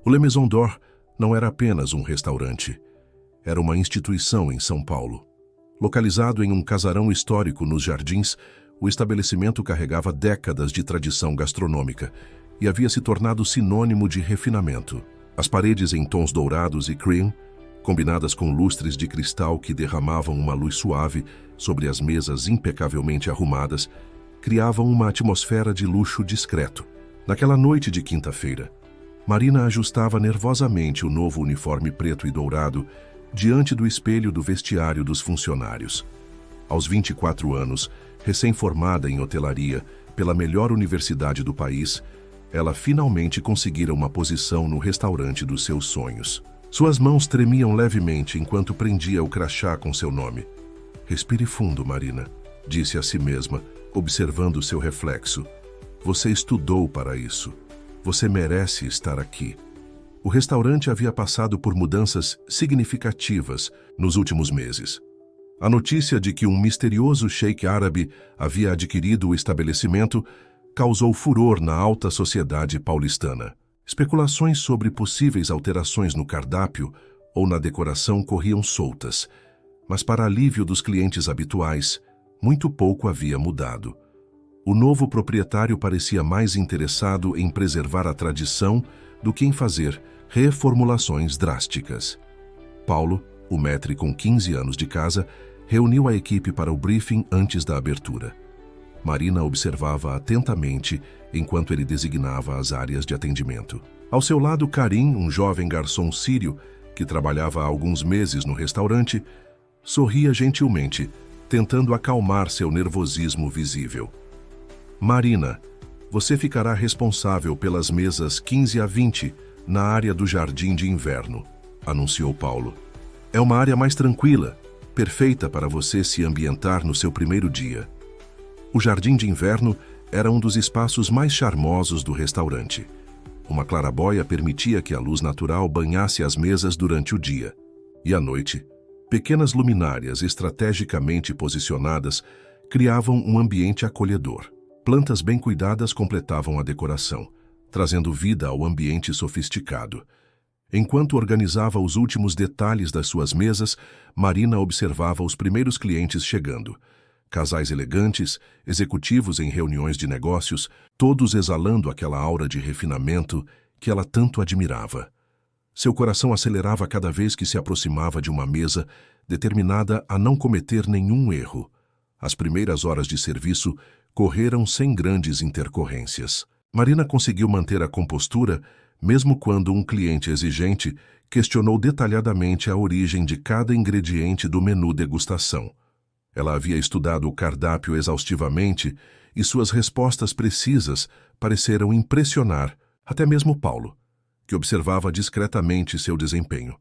O Le Maison d'Or não era apenas um restaurante. Era uma instituição em São Paulo. Localizado em um casarão histórico nos Jardins, o estabelecimento carregava décadas de tradição gastronômica e havia se tornado sinônimo de refinamento. As paredes em tons dourados e cream, combinadas com lustres de cristal que derramavam uma luz suave sobre as mesas impecavelmente arrumadas, criavam uma atmosfera de luxo discreto. Naquela noite de quinta-feira, Marina ajustava nervosamente o novo uniforme preto e dourado diante do espelho do vestiário dos funcionários. Aos 24 anos, recém-formada em hotelaria pela melhor universidade do país, ela finalmente conseguira uma posição no restaurante dos seus sonhos. Suas mãos tremiam levemente enquanto prendia o crachá com seu nome. "Respire fundo, Marina", disse a si mesma, observando seu reflexo. "Você estudou para isso. Você merece estar aqui." O restaurante havia passado por mudanças significativas nos últimos meses. A notícia de que um misterioso sheik árabe havia adquirido o estabelecimento causou furor na alta sociedade paulistana. Especulações sobre possíveis alterações no cardápio ou na decoração corriam soltas, mas para alívio dos clientes habituais, muito pouco havia mudado. O novo proprietário parecia mais interessado em preservar a tradição do que em fazer reformulações drásticas. Paulo, o maître com 15 anos de casa, reuniu a equipe para o briefing antes da abertura. Marina observava atentamente enquanto ele designava as áreas de atendimento. Ao seu lado, Karim, um jovem garçom sírio que trabalhava há alguns meses no restaurante, sorria gentilmente, tentando acalmar seu nervosismo visível. "Marina, você ficará responsável pelas mesas 15 a 20 na área do jardim de inverno", anunciou Paulo. "É uma área mais tranquila, perfeita para você se ambientar no seu primeiro dia." O jardim de inverno era um dos espaços mais charmosos do restaurante. Uma claraboia permitia que a luz natural banhasse as mesas durante o dia. E à noite, pequenas luminárias estrategicamente posicionadas criavam um ambiente acolhedor. Plantas bem cuidadas completavam a decoração, trazendo vida ao ambiente sofisticado. Enquanto organizava os últimos detalhes das suas mesas, Marina observava os primeiros clientes chegando. Casais elegantes, executivos em reuniões de negócios, todos exalando aquela aura de refinamento que ela tanto admirava. Seu coração acelerava cada vez que se aproximava de uma mesa, determinada a não cometer nenhum erro. As primeiras horas de serviço correram sem grandes intercorrências. Marina conseguiu manter a compostura, mesmo quando um cliente exigente questionou detalhadamente a origem de cada ingrediente do menu degustação. Ela havia estudado o cardápio exaustivamente e suas respostas precisas pareceram impressionar até mesmo Paulo, que observava discretamente seu desempenho.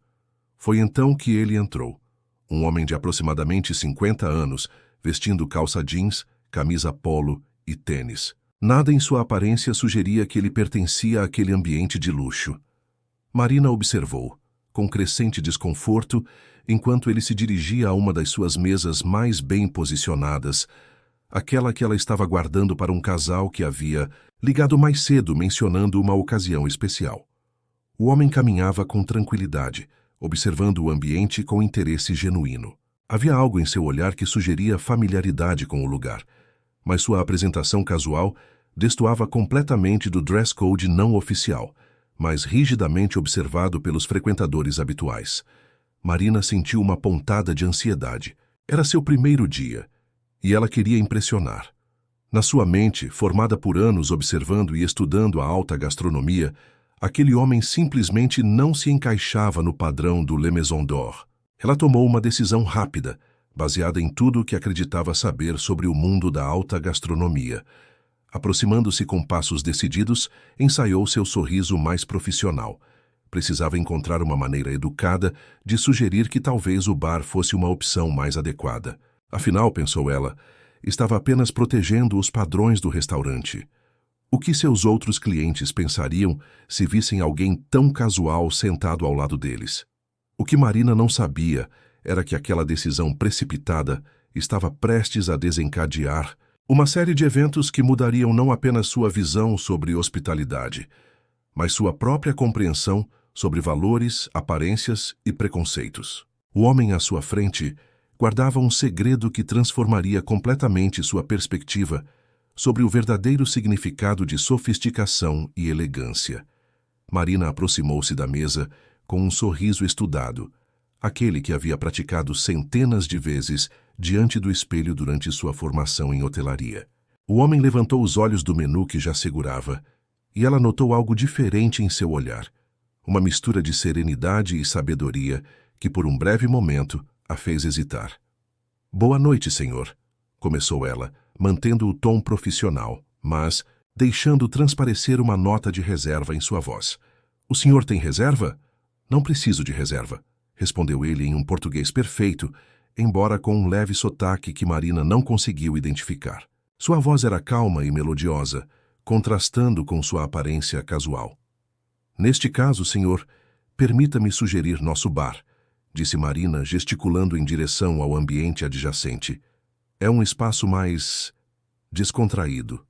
Foi então que ele entrou, um homem de aproximadamente 50 anos, vestindo calça jeans, camisa polo e tênis. Nada em sua aparência sugeria que ele pertencia àquele ambiente de luxo. Marina observou, com crescente desconforto, enquanto ele se dirigia a uma das suas mesas mais bem posicionadas, aquela que ela estava guardando para um casal que havia ligado mais cedo mencionando uma ocasião especial. O homem caminhava com tranquilidade, observando o ambiente com interesse genuíno. Havia algo em seu olhar que sugeria familiaridade com o lugar, mas sua apresentação casual destoava completamente do dress code não oficial, mas rigidamente observado pelos frequentadores habituais. Marina sentiu uma pontada de ansiedade. Era seu primeiro dia, e ela queria impressionar. Na sua mente, formada por anos observando e estudando a alta gastronomia, aquele homem simplesmente não se encaixava no padrão do Le Maison d'Or. Ela tomou uma decisão rápida, baseada em tudo o que acreditava saber sobre o mundo da alta gastronomia. Aproximando-se com passos decididos, ensaiou seu sorriso mais profissional. Precisava encontrar uma maneira educada de sugerir que talvez o bar fosse uma opção mais adequada. Afinal, pensou ela, estava apenas protegendo os padrões do restaurante. O que seus outros clientes pensariam se vissem alguém tão casual sentado ao lado deles? O que Marina não sabia era que aquela decisão precipitada estava prestes a desencadear uma série de eventos que mudariam não apenas sua visão sobre hospitalidade, mas sua própria compreensão sobre valores, aparências e preconceitos. O homem à sua frente guardava um segredo que transformaria completamente sua perspectiva sobre o verdadeiro significado de sofisticação e elegância. Marina aproximou-se da mesa com um sorriso estudado, aquele que havia praticado centenas de vezes diante do espelho durante sua formação em hotelaria. O homem levantou os olhos do menu que já segurava, e ela notou algo diferente em seu olhar, uma mistura de serenidade e sabedoria que por um breve momento a fez hesitar. "Boa noite, senhor", começou ela, mantendo o tom profissional, mas deixando transparecer uma nota de reserva em sua voz. "O senhor tem reserva?" "Não preciso de reserva", respondeu ele em um português perfeito, embora com um leve sotaque que Marina não conseguiu identificar. Sua voz era calma e melodiosa, contrastando com sua aparência casual. "Neste caso, senhor, permita-me sugerir nosso bar", disse Marina, gesticulando em direção ao ambiente adjacente. "É um espaço mais descontraído.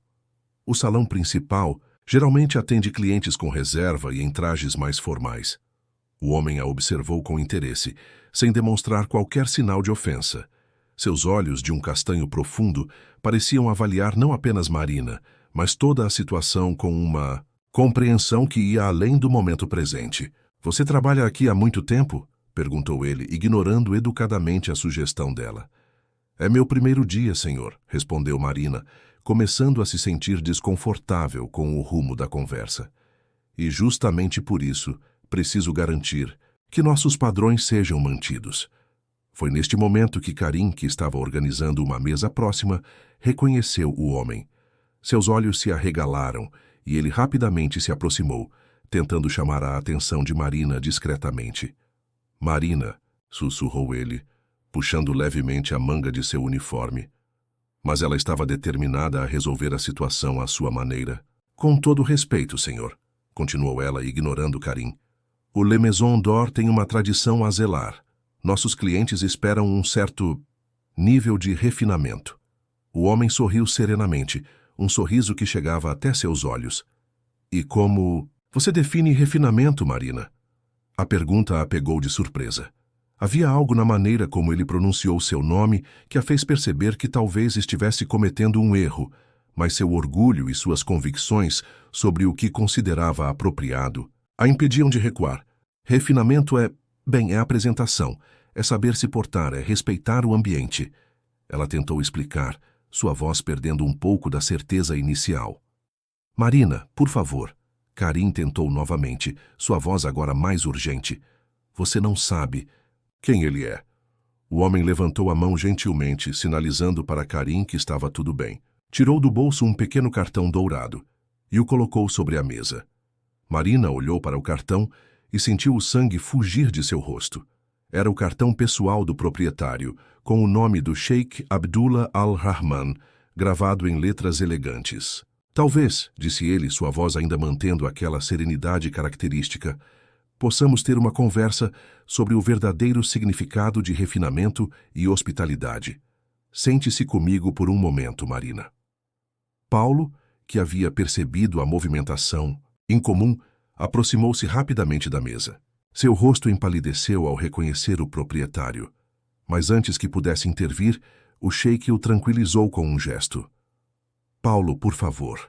O salão principal geralmente atende clientes com reserva e em trajes mais formais." O homem a observou com interesse, sem demonstrar qualquer sinal de ofensa. Seus olhos, de um castanho profundo, pareciam avaliar não apenas Marina, mas toda a situação com uma compreensão que ia além do momento presente. "Você trabalha aqui há muito tempo?" perguntou ele, ignorando educadamente a sugestão dela. "É meu primeiro dia, senhor", respondeu Marina, começando a se sentir desconfortável com o rumo da conversa. "E justamente por isso, preciso garantir que nossos padrões sejam mantidos." Foi neste momento que Karim, que estava organizando uma mesa próxima, reconheceu o homem. Seus olhos se arregalaram e ele rapidamente se aproximou, tentando chamar a atenção de Marina discretamente. "Marina", sussurrou ele, puxando levemente a manga de seu uniforme. Mas ela estava determinada a resolver a situação à sua maneira. "Com todo respeito, senhor", continuou ela, ignorando Karim. "O Le Maison d'Or tem uma tradição a zelar. Nossos clientes esperam um certo nível de refinamento." O homem sorriu serenamente, um sorriso que chegava até seus olhos. "E como você define refinamento, Marina?" A pergunta a pegou de surpresa. Havia algo na maneira como ele pronunciou seu nome que a fez perceber que talvez estivesse cometendo um erro, mas seu orgulho e suas convicções sobre o que considerava apropriado a impediam de recuar. "Refinamento é apresentação, é saber se portar, é respeitar o ambiente." Ela tentou explicar, sua voz perdendo um pouco da certeza inicial. "Marina, por favor." Karim tentou novamente, sua voz agora mais urgente. "Você não sabe quem ele é." O homem levantou a mão gentilmente, sinalizando para Karim que estava tudo bem. Tirou do bolso um pequeno cartão dourado e o colocou sobre a mesa. Marina olhou para o cartão e sentiu o sangue fugir de seu rosto. Era o cartão pessoal do proprietário, com o nome do Sheikh Abdullah Al-Rahman, gravado em letras elegantes. "Talvez", disse ele, sua voz ainda mantendo aquela serenidade característica, "possamos ter uma conversa sobre o verdadeiro significado de refinamento e hospitalidade. Sente-se comigo por um momento, Marina." Paulo, que havia percebido a movimentação incomum, aproximou-se rapidamente da mesa. Seu rosto empalideceu ao reconhecer o proprietário, mas antes que pudesse intervir, o sheik o tranquilizou com um gesto. "Paulo, por favor,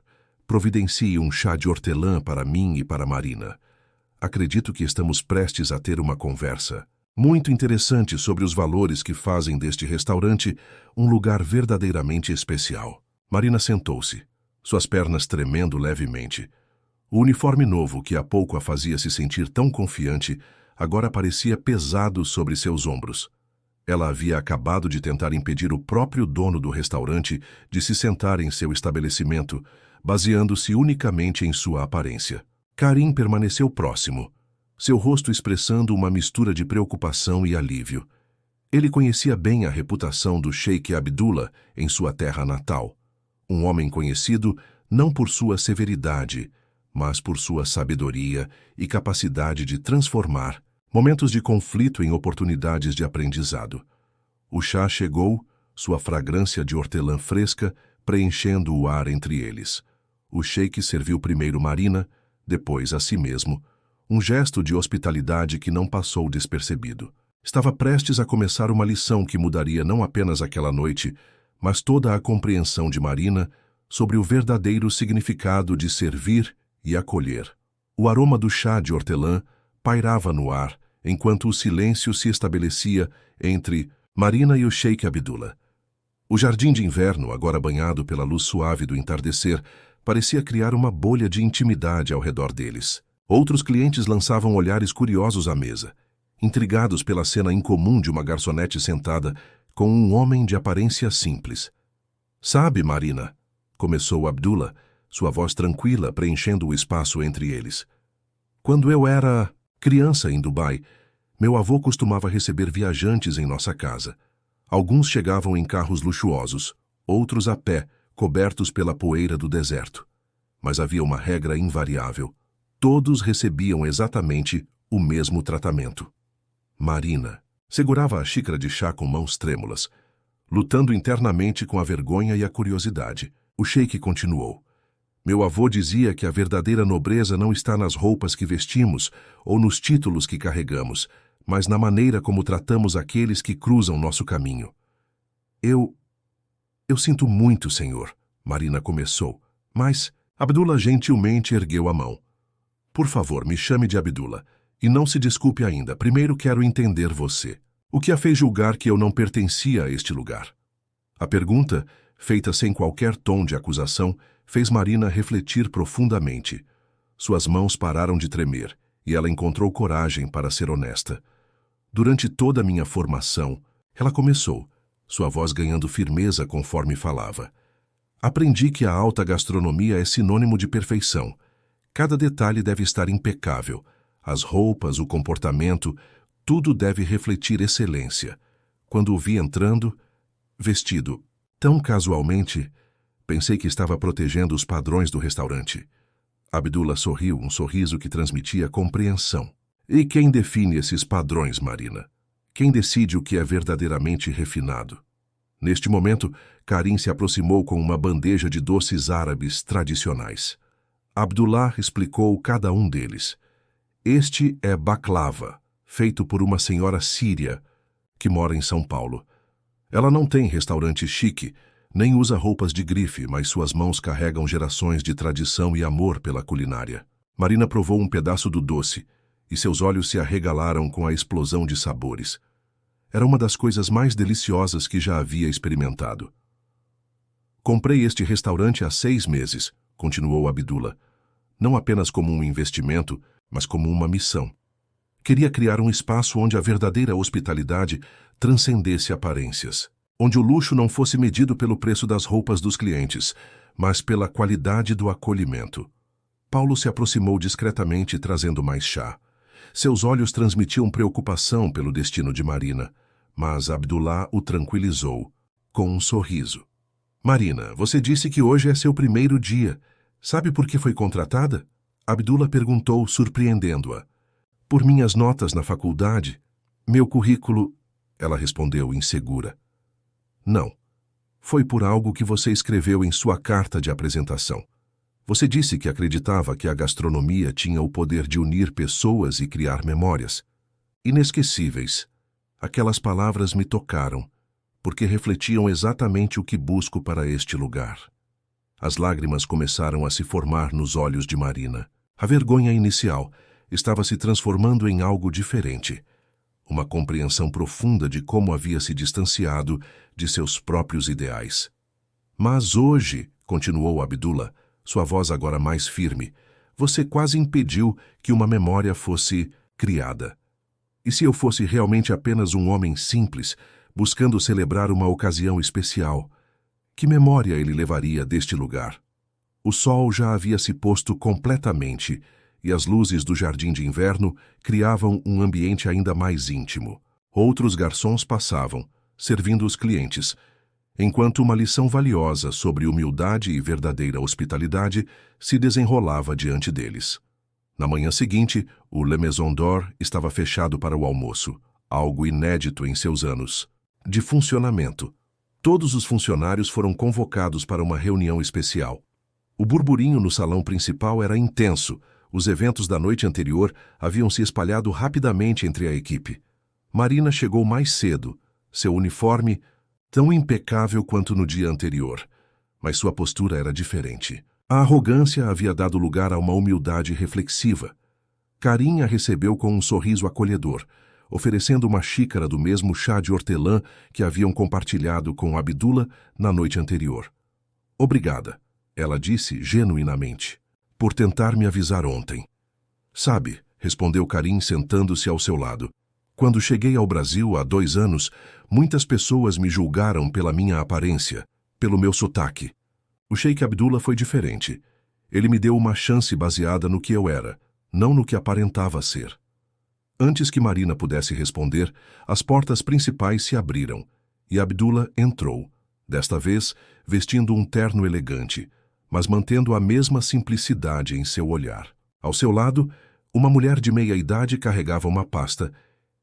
providencie um chá de hortelã para mim e para Marina. Acredito que estamos prestes a ter uma conversa muito interessante sobre os valores que fazem deste restaurante um lugar verdadeiramente especial." Marina sentou-se, suas pernas tremendo levemente. O uniforme novo, que há pouco a fazia se sentir tão confiante, agora parecia pesado sobre seus ombros. Ela havia acabado de tentar impedir o próprio dono do restaurante de se sentar em seu estabelecimento, baseando-se unicamente em sua aparência. Karim permaneceu próximo, seu rosto expressando uma mistura de preocupação e alívio. Ele conhecia bem a reputação do Sheikh Abdullah em sua terra natal. Um homem conhecido não por sua severidade, mas por sua sabedoria e capacidade de transformar momentos de conflito em oportunidades de aprendizado. O chá chegou, sua fragrância de hortelã fresca preenchendo o ar entre eles. O sheik serviu primeiro Marina, depois a si mesmo, um gesto de hospitalidade que não passou despercebido. Estava prestes a começar uma lição que mudaria não apenas aquela noite, mas toda a compreensão de Marina sobre o verdadeiro significado de servir e acolher. O aroma do chá de hortelã pairava no ar, enquanto o silêncio se estabelecia entre Marina e o Sheik Abdullah. O jardim de inverno, agora banhado pela luz suave do entardecer, parecia criar uma bolha de intimidade ao redor deles. Outros clientes lançavam olhares curiosos à mesa, intrigados pela cena incomum de uma garçonete sentada com um homem de aparência simples. "Sabe, Marina", começou Abdullah, sua voz tranquila preenchendo o espaço entre eles. "Quando eu era criança em Dubai, meu avô costumava receber viajantes em nossa casa. Alguns chegavam em carros luxuosos, outros a pé, cobertos pela poeira do deserto. Mas havia uma regra invariável. Todos recebiam exatamente o mesmo tratamento." Marina segurava a xícara de chá com mãos trêmulas, lutando internamente com a vergonha e a curiosidade. O sheik continuou. "Meu avô dizia que a verdadeira nobreza não está nas roupas que vestimos ou nos títulos que carregamos, mas na maneira como tratamos aqueles que cruzam nosso caminho." Eu sinto muito, senhor", Marina começou, mas Abdullah gentilmente ergueu a mão. "Por favor, me chame de Abdullah, e não se desculpe ainda. Primeiro quero entender você. O que a fez julgar que eu não pertencia a este lugar?" A pergunta, feita sem qualquer tom de acusação, fez Marina refletir profundamente. Suas mãos pararam de tremer, e ela encontrou coragem para ser honesta. "Durante toda a minha formação", ela começou, sua voz ganhando firmeza conforme falava, "aprendi que a alta gastronomia é sinônimo de perfeição. Cada detalhe deve estar impecável. As roupas, o comportamento, tudo deve refletir excelência. Quando o vi entrando, vestido tão casualmente, pensei que estava protegendo os padrões do restaurante." Abdullah sorriu, um sorriso que transmitia compreensão. "E quem define esses padrões, Marina? Quem decide o que é verdadeiramente refinado?" Neste momento, Karim se aproximou com uma bandeja de doces árabes tradicionais. Abdullah explicou cada um deles. "Este é baklava, feito por uma senhora síria que mora em São Paulo. Ela não tem restaurante chique, nem usa roupas de grife, mas suas mãos carregam gerações de tradição e amor pela culinária." Marina provou um pedaço do doce, e seus olhos se arregalaram com a explosão de sabores. Era uma das coisas mais deliciosas que já havia experimentado. "Comprei este restaurante há 6 meses", continuou Abdullah, "não apenas como um investimento, mas como uma missão. Queria criar um espaço onde a verdadeira hospitalidade transcendesse aparências, onde o luxo não fosse medido pelo preço das roupas dos clientes, mas pela qualidade do acolhimento." Paulo se aproximou discretamente, trazendo mais chá. Seus olhos transmitiam preocupação pelo destino de Marina, mas Abdullah o tranquilizou, com um sorriso. "Marina, você disse que hoje é seu primeiro dia. Sabe por que foi contratada?" Abdullah perguntou, surpreendendo-a. "Por minhas notas na faculdade, meu currículo..." Ela respondeu insegura. "Não. Foi por algo que você escreveu em sua carta de apresentação. Você disse que acreditava que a gastronomia tinha o poder de unir pessoas e criar memórias. Inesquecíveis. Aquelas palavras me tocaram, porque refletiam exatamente o que busco para este lugar." As lágrimas começaram a se formar nos olhos de Marina. A vergonha inicial estava se transformando em algo diferente. Uma compreensão profunda de como havia se distanciado de seus próprios ideais. "Mas hoje", continuou Abdullah, sua voz agora mais firme, "você quase impediu que uma memória fosse criada. E se eu fosse realmente apenas um homem simples, buscando celebrar uma ocasião especial, que memória ele levaria deste lugar?" O sol já havia se posto completamente, e as luzes do jardim de inverno criavam um ambiente ainda mais íntimo. Outros garçons passavam, servindo os clientes, enquanto uma lição valiosa sobre humildade e verdadeira hospitalidade se desenrolava diante deles. Na manhã seguinte, o Le Maison d'Or estava fechado para o almoço, algo inédito em seus anos de funcionamento. Todos os funcionários foram convocados para uma reunião especial. O burburinho no salão principal era intenso, Os eventos da noite anterior haviam se espalhado rapidamente entre a equipe. Marina chegou mais cedo, seu uniforme tão impecável quanto no dia anterior, mas sua postura era diferente. A arrogância havia dado lugar a uma humildade reflexiva. Karim a recebeu com um sorriso acolhedor, oferecendo uma xícara do mesmo chá de hortelã que haviam compartilhado com Abdullah na noite anterior. Obrigada, ela disse genuinamente, por tentar me avisar ontem. Sabe, respondeu Karim sentando-se ao seu lado. Quando cheguei ao Brasil há 2 anos, muitas pessoas me julgaram pela minha aparência, pelo meu sotaque. O Sheik Abdullah foi diferente. Ele me deu uma chance baseada no que eu era, não no que aparentava ser. Antes que Marina pudesse responder, as portas principais se abriram, e Abdullah entrou, desta vez vestindo um terno elegante, mas mantendo a mesma simplicidade em seu olhar. Ao seu lado, uma mulher de meia-idade carregava uma pasta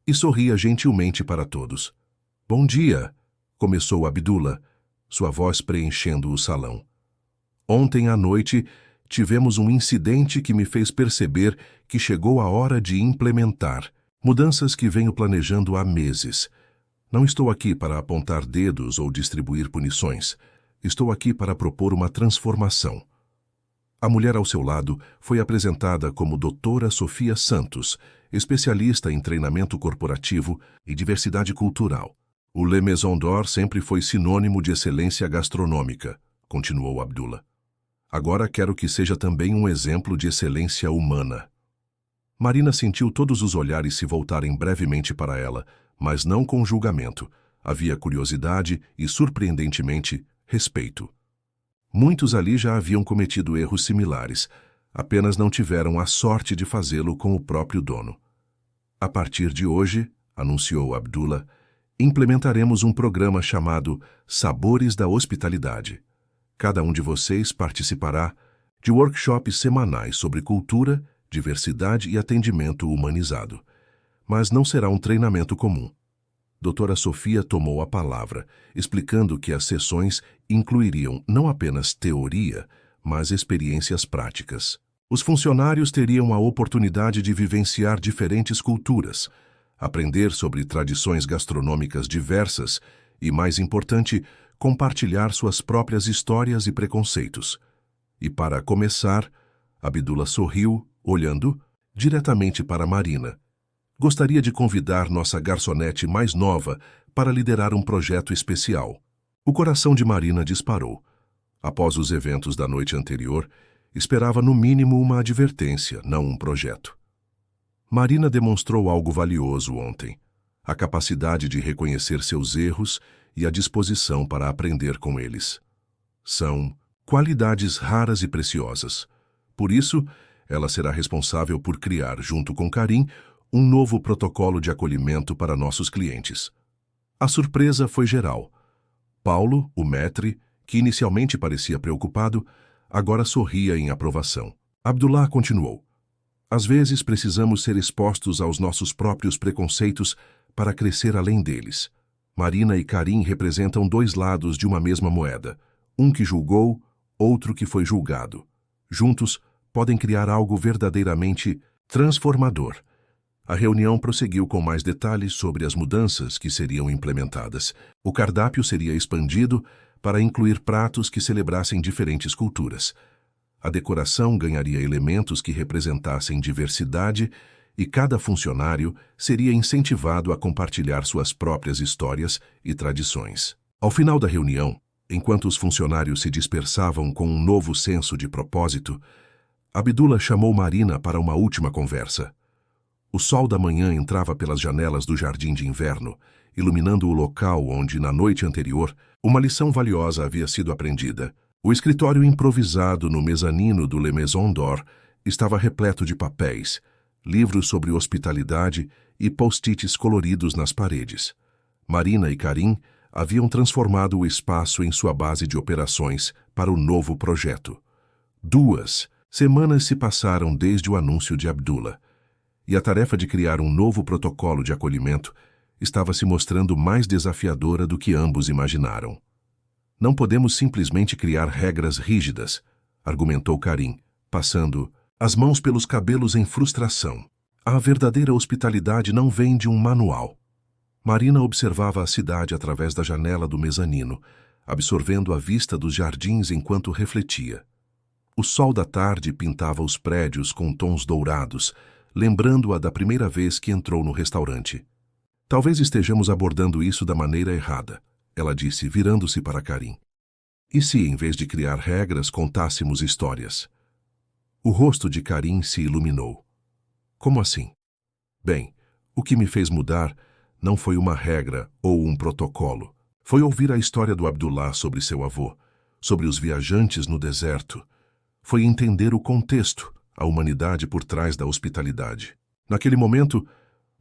e sorria gentilmente para todos. Bom dia, começou Abdullah, sua voz preenchendo o salão. Ontem à noite, tivemos um incidente que me fez perceber que chegou a hora de implementar mudanças que venho planejando há meses. Não estou aqui para apontar dedos ou distribuir punições. Estou aqui para propor uma transformação. A mulher ao seu lado foi apresentada como Doutora Sofia Santos, especialista em treinamento corporativo e diversidade cultural. O Le Maison d'Or sempre foi sinônimo de excelência gastronômica, continuou Abdullah. Agora quero que seja também um exemplo de excelência humana. Marina sentiu todos os olhares se voltarem brevemente para ela, mas não com julgamento. Havia curiosidade e, surpreendentemente, respeito. Muitos ali já haviam cometido erros similares, apenas não tiveram a sorte de fazê-lo com o próprio dono. A partir de hoje, anunciou Abdullah, implementaremos um programa chamado Sabores da Hospitalidade. Cada um de vocês participará de workshops semanais sobre cultura, diversidade e atendimento humanizado. Mas não será um treinamento comum. Doutora Sofia tomou a palavra, explicando que as sessões incluiriam não apenas teoria, mas experiências práticas. Os funcionários teriam a oportunidade de vivenciar diferentes culturas, aprender sobre tradições gastronômicas diversas e, mais importante, compartilhar suas próprias histórias e preconceitos. E para começar, Abdullah sorriu, olhando diretamente para Marina. Gostaria de convidar nossa garçonete mais nova para liderar um projeto especial. O coração de Marina disparou. Após os eventos da noite anterior, esperava no mínimo uma advertência, não um projeto. Marina demonstrou algo valioso ontem: a capacidade de reconhecer seus erros e a disposição para aprender com eles. São qualidades raras e preciosas. Por isso, ela será responsável por criar, junto com Karim, um novo protocolo de acolhimento para nossos clientes. A surpresa foi geral. Paulo, o maître, que inicialmente parecia preocupado, agora sorria em aprovação. Abdullah continuou. Às vezes precisamos ser expostos aos nossos próprios preconceitos para crescer além deles. Marina e Karim representam 2 lados de uma mesma moeda, um que julgou, outro que foi julgado. Juntos, podem criar algo verdadeiramente transformador. A reunião prosseguiu com mais detalhes sobre as mudanças que seriam implementadas. O cardápio seria expandido para incluir pratos que celebrassem diferentes culturas. A decoração ganharia elementos que representassem diversidade e cada funcionário seria incentivado a compartilhar suas próprias histórias e tradições. Ao final da reunião, enquanto os funcionários se dispersavam com um novo senso de propósito, Abdullah chamou Marina para uma última conversa. O sol da manhã entrava pelas janelas do jardim de inverno, iluminando o local onde, na noite anterior, uma lição valiosa havia sido aprendida. O escritório improvisado no mezanino do Le Maison d'Or estava repleto de papéis, livros sobre hospitalidade e post-its coloridos nas paredes. Marina e Karim haviam transformado o espaço em sua base de operações para o novo projeto. 2 semanas se passaram desde o anúncio de Abdullah, e a tarefa de criar um novo protocolo de acolhimento estava se mostrando mais desafiadora do que ambos imaginaram. Não podemos simplesmente criar regras rígidas, argumentou Karim, passando as mãos pelos cabelos em frustração. A verdadeira hospitalidade não vem de um manual. Marina observava a cidade através da janela do mezanino, absorvendo a vista dos jardins enquanto refletia. O sol da tarde pintava os prédios com tons dourados, lembrando-a da primeira vez que entrou no restaurante. Talvez estejamos abordando isso da maneira errada, ela disse, virando-se para Karim. E se, em vez de criar regras, contássemos histórias? O rosto de Karim se iluminou. Como assim? Bem, o que me fez mudar não foi uma regra ou um protocolo. Foi ouvir a história do Abdullah sobre seu avô, sobre os viajantes no deserto. Foi entender o contexto, a humanidade por trás da hospitalidade. Naquele momento,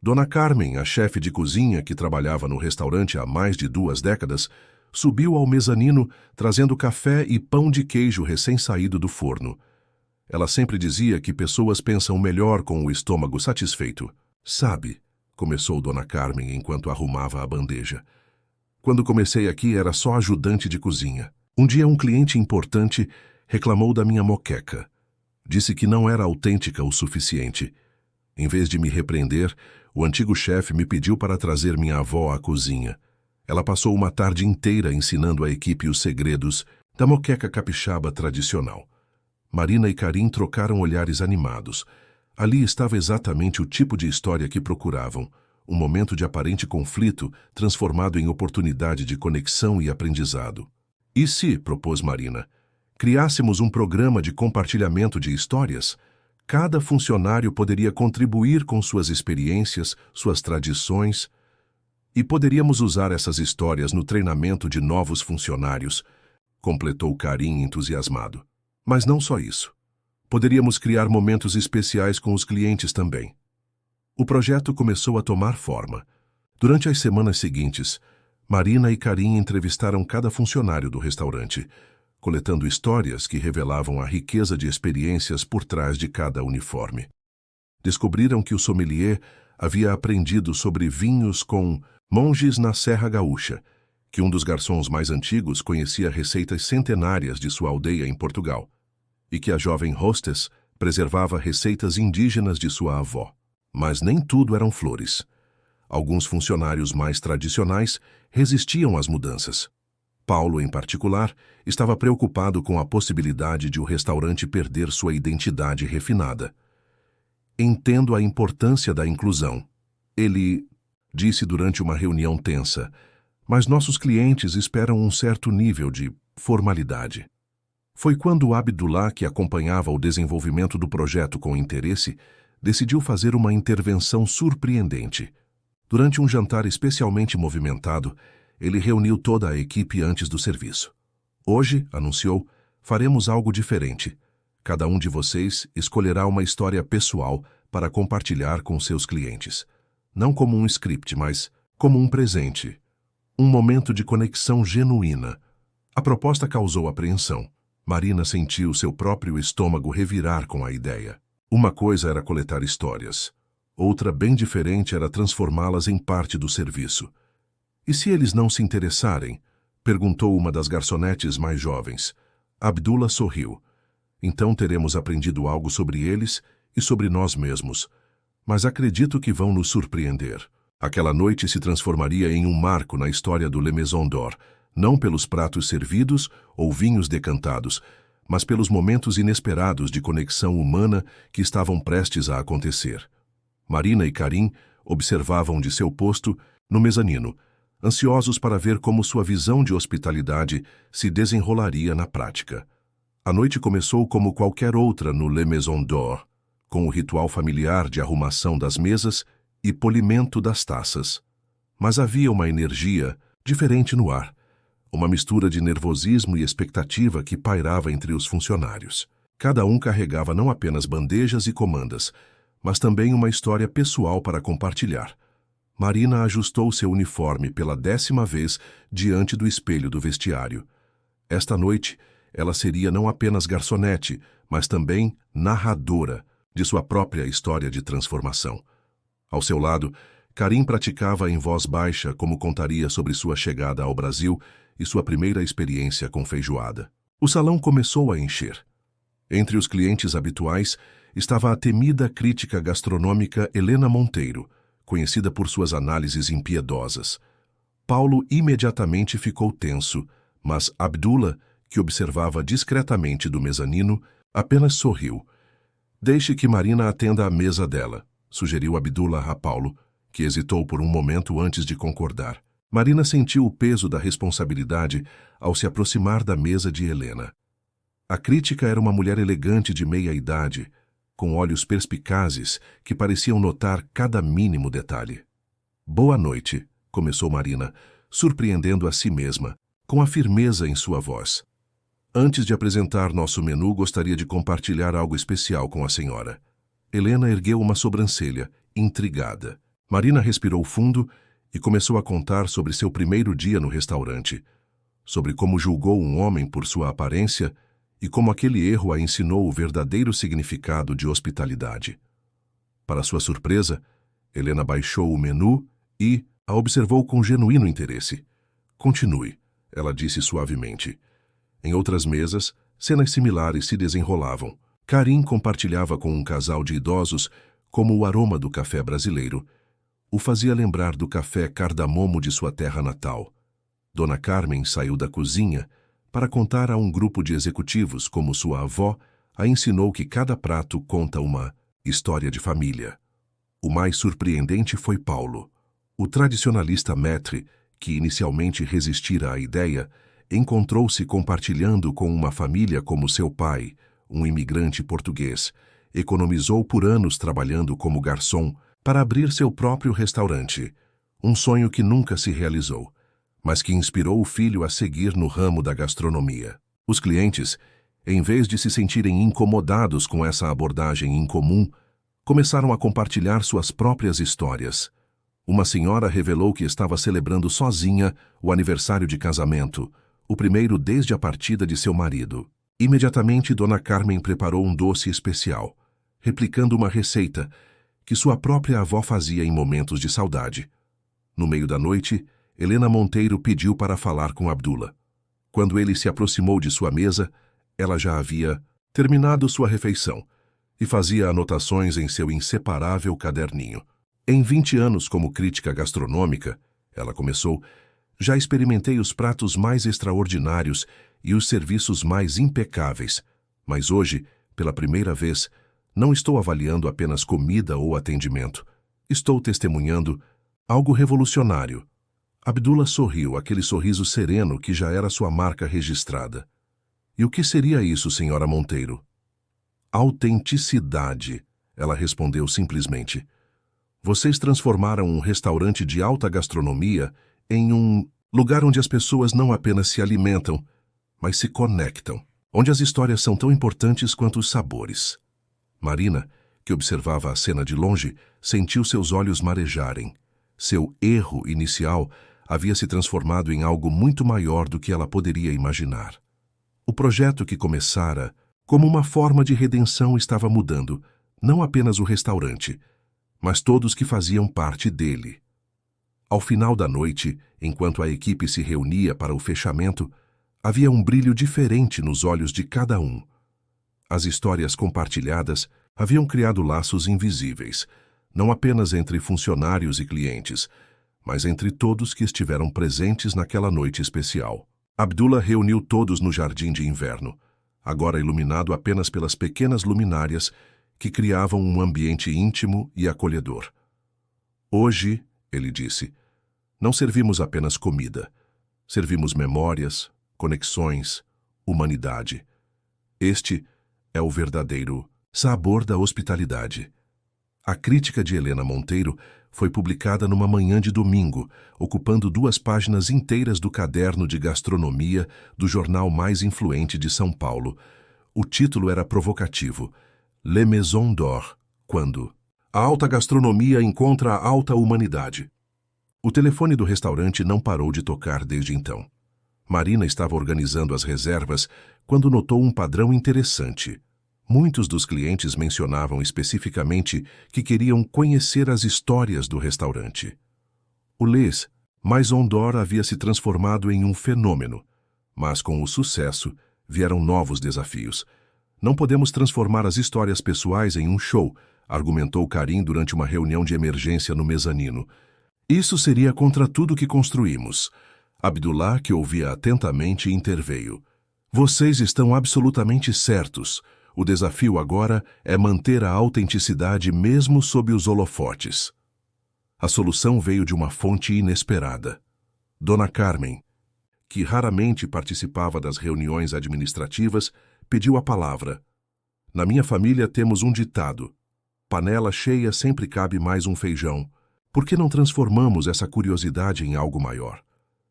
Dona Carmen, a chefe de cozinha que trabalhava no restaurante há mais de 2 décadas, subiu ao mezanino trazendo café e pão de queijo recém-saído do forno. Ela sempre dizia que pessoas pensam melhor com o estômago satisfeito. Sabe, começou Dona Carmen enquanto arrumava a bandeja. Quando comecei aqui era só ajudante de cozinha. Um dia um cliente importante reclamou da minha moqueca. Disse que não era autêntica o suficiente. Em vez de me repreender, o antigo chefe me pediu para trazer minha avó à cozinha. Ela passou uma tarde inteira ensinando à equipe os segredos da moqueca capixaba tradicional. Marina e Karim trocaram olhares animados. Ali estava exatamente o tipo de história que procuravam, um momento de aparente conflito transformado em oportunidade de conexão e aprendizado. E se, propôs Marina, criássemos um programa de compartilhamento de histórias? Cada funcionário poderia contribuir com suas experiências, suas tradições, e poderíamos usar essas histórias no treinamento de novos funcionários, completou Karim entusiasmado. Mas não só isso. Poderíamos criar momentos especiais com os clientes também. O projeto começou a tomar forma. Durante as semanas seguintes, Marina e Karim entrevistaram cada funcionário do restaurante, coletando histórias que revelavam a riqueza de experiências por trás de cada uniforme. Descobriram que o sommelier havia aprendido sobre vinhos com monges na Serra Gaúcha, que um dos garçons mais antigos conhecia receitas centenárias de sua aldeia em Portugal, e que a jovem hostess preservava receitas indígenas de sua avó. Mas nem tudo eram flores. Alguns funcionários mais tradicionais resistiam às mudanças. Paulo, em particular, estava preocupado com a possibilidade de o restaurante perder sua identidade refinada. Entendo a importância da inclusão. Ele disse durante uma reunião tensa, mas nossos clientes esperam um certo nível de formalidade. Foi quando Abdullah, que acompanhava o desenvolvimento do projeto com interesse, decidiu fazer uma intervenção surpreendente. Durante um jantar especialmente movimentado, ele reuniu toda a equipe antes do serviço. Hoje, anunciou, faremos algo diferente. Cada um de vocês escolherá uma história pessoal para compartilhar com seus clientes. Não como um script, mas como um presente. Um momento de conexão genuína. A proposta causou apreensão. Marina sentiu seu próprio estômago revirar com a ideia. Uma coisa era coletar histórias. Outra, bem diferente, era transformá-las em parte do serviço. E se eles não se interessarem? Perguntou uma das garçonetes mais jovens. Abdullah sorriu. Então teremos aprendido algo sobre eles e sobre nós mesmos. Mas acredito que vão nos surpreender. Aquela noite se transformaria em um marco na história do Le Maison d'Or, não pelos pratos servidos ou vinhos decantados, mas pelos momentos inesperados de conexão humana que estavam prestes a acontecer. Marina e Karim observavam de seu posto no mezanino, ansiosos para ver como sua visão de hospitalidade se desenrolaria na prática. A noite começou como qualquer outra no Le Maison d'Or, com o ritual familiar de arrumação das mesas e polimento das taças. Mas havia uma energia diferente no ar, uma mistura de nervosismo e expectativa que pairava entre os funcionários. Cada um carregava não apenas bandejas e comandas, mas também uma história pessoal para compartilhar. Marina ajustou seu uniforme pela 10ª vez diante do espelho do vestiário. Esta noite, ela seria não apenas garçonete, mas também narradora de sua própria história de transformação. Ao seu lado, Karim praticava em voz baixa como contaria sobre sua chegada ao Brasil e sua primeira experiência com feijoada. O salão começou a encher. Entre os clientes habituais estava a temida crítica gastronômica Helena Monteiro, conhecida por suas análises impiedosas. Paulo imediatamente ficou tenso, mas Abdullah, que observava discretamente do mezanino, apenas sorriu. «Deixe que Marina atenda à mesa dela», sugeriu Abdullah a Paulo, que hesitou por um momento antes de concordar. Marina sentiu o peso da responsabilidade ao se aproximar da mesa de Helena. A crítica era uma mulher elegante de meia-idade, com olhos perspicazes que pareciam notar cada mínimo detalhe. «Boa noite», começou Marina, surpreendendo a si mesma, com a firmeza em sua voz. «Antes de apresentar nosso menu, gostaria de compartilhar algo especial com a senhora». Helena ergueu uma sobrancelha, intrigada. Marina respirou fundo e começou a contar sobre seu primeiro dia no restaurante, sobre como julgou um homem por sua aparência e como aquele erro a ensinou o verdadeiro significado de hospitalidade. Para sua surpresa, Helena baixou o menu e a observou com genuíno interesse. «Continue», ela disse suavemente. Em outras mesas, cenas similares se desenrolavam. Karim compartilhava com um casal de idosos como o aroma do café brasileiro o fazia lembrar do café cardamomo de sua terra natal. Dona Carmen saiu da cozinha para contar a um grupo de executivos como sua avó a ensinou que cada prato conta uma história de família. O mais surpreendente foi Paulo. O tradicionalista maître, que inicialmente resistira à ideia, encontrou-se compartilhando com uma família como seu pai, um imigrante português. Economizou por anos trabalhando como garçom para abrir seu próprio restaurante, um sonho que nunca se realizou, mas que inspirou o filho a seguir no ramo da gastronomia. Os clientes, em vez de se sentirem incomodados com essa abordagem incomum, começaram a compartilhar suas próprias histórias. Uma senhora revelou que estava celebrando sozinha o aniversário de casamento, o primeiro desde a partida de seu marido. Imediatamente, Dona Carmen preparou um doce especial, replicando uma receita que sua própria avó fazia em momentos de saudade. No meio da noite, Helena Monteiro pediu para falar com Abdullah. Quando ele se aproximou de sua mesa, ela já havia terminado sua refeição e fazia anotações em seu inseparável caderninho. Em 20 anos como crítica gastronômica, ela começou, já experimentei os pratos mais extraordinários e os serviços mais impecáveis, mas hoje, pela primeira vez, não estou avaliando apenas comida ou atendimento. Estou testemunhando algo revolucionário. Abdullah sorriu, aquele sorriso sereno que já era sua marca registrada. E o que seria isso, senhora Monteiro? Autenticidade, ela respondeu simplesmente. Vocês transformaram um restaurante de alta gastronomia em um lugar onde as pessoas não apenas se alimentam, mas se conectam, onde as histórias são tão importantes quanto os sabores. Marina, que observava a cena de longe, sentiu seus olhos marejarem. Seu erro inicial havia se transformado em algo muito maior do que ela poderia imaginar. O projeto que começara como uma forma de redenção estava mudando, não apenas o restaurante, mas todos que faziam parte dele. Ao final da noite, enquanto a equipe se reunia para o fechamento, havia um brilho diferente nos olhos de cada um. As histórias compartilhadas haviam criado laços invisíveis, não apenas entre funcionários e clientes, mas entre todos que estiveram presentes naquela noite especial. Abdullah reuniu todos no jardim de inverno, agora iluminado apenas pelas pequenas luminárias que criavam um ambiente íntimo e acolhedor. Hoje, ele disse, não servimos apenas comida, servimos memórias, conexões, humanidade. Este é o verdadeiro sabor da hospitalidade. A crítica de Helena Monteiro foi publicada numa manhã de domingo, ocupando 2 páginas inteiras do caderno de gastronomia do jornal mais influente de São Paulo. O título era provocativo: Le Maison d'Or, quando a alta gastronomia encontra a alta humanidade. O telefone do restaurante não parou de tocar desde então. Marina estava organizando as reservas quando notou um padrão interessante. Muitos dos clientes mencionavam especificamente que queriam conhecer as histórias do restaurante. O Les Maison d'Or havia se transformado em um fenômeno, mas com o sucesso vieram novos desafios. Não podemos transformar as histórias pessoais em um show, argumentou Karim durante uma reunião de emergência no mezanino. Isso seria contra tudo que construímos. Abdullah, que ouvia atentamente, interveio. Vocês estão absolutamente certos. O desafio agora é manter a autenticidade mesmo sob os holofotes. A solução veio de uma fonte inesperada. Dona Carmen, que raramente participava das reuniões administrativas, pediu a palavra. Na minha família temos um ditado: panela cheia sempre cabe mais um feijão. Por que não transformamos essa curiosidade em algo maior?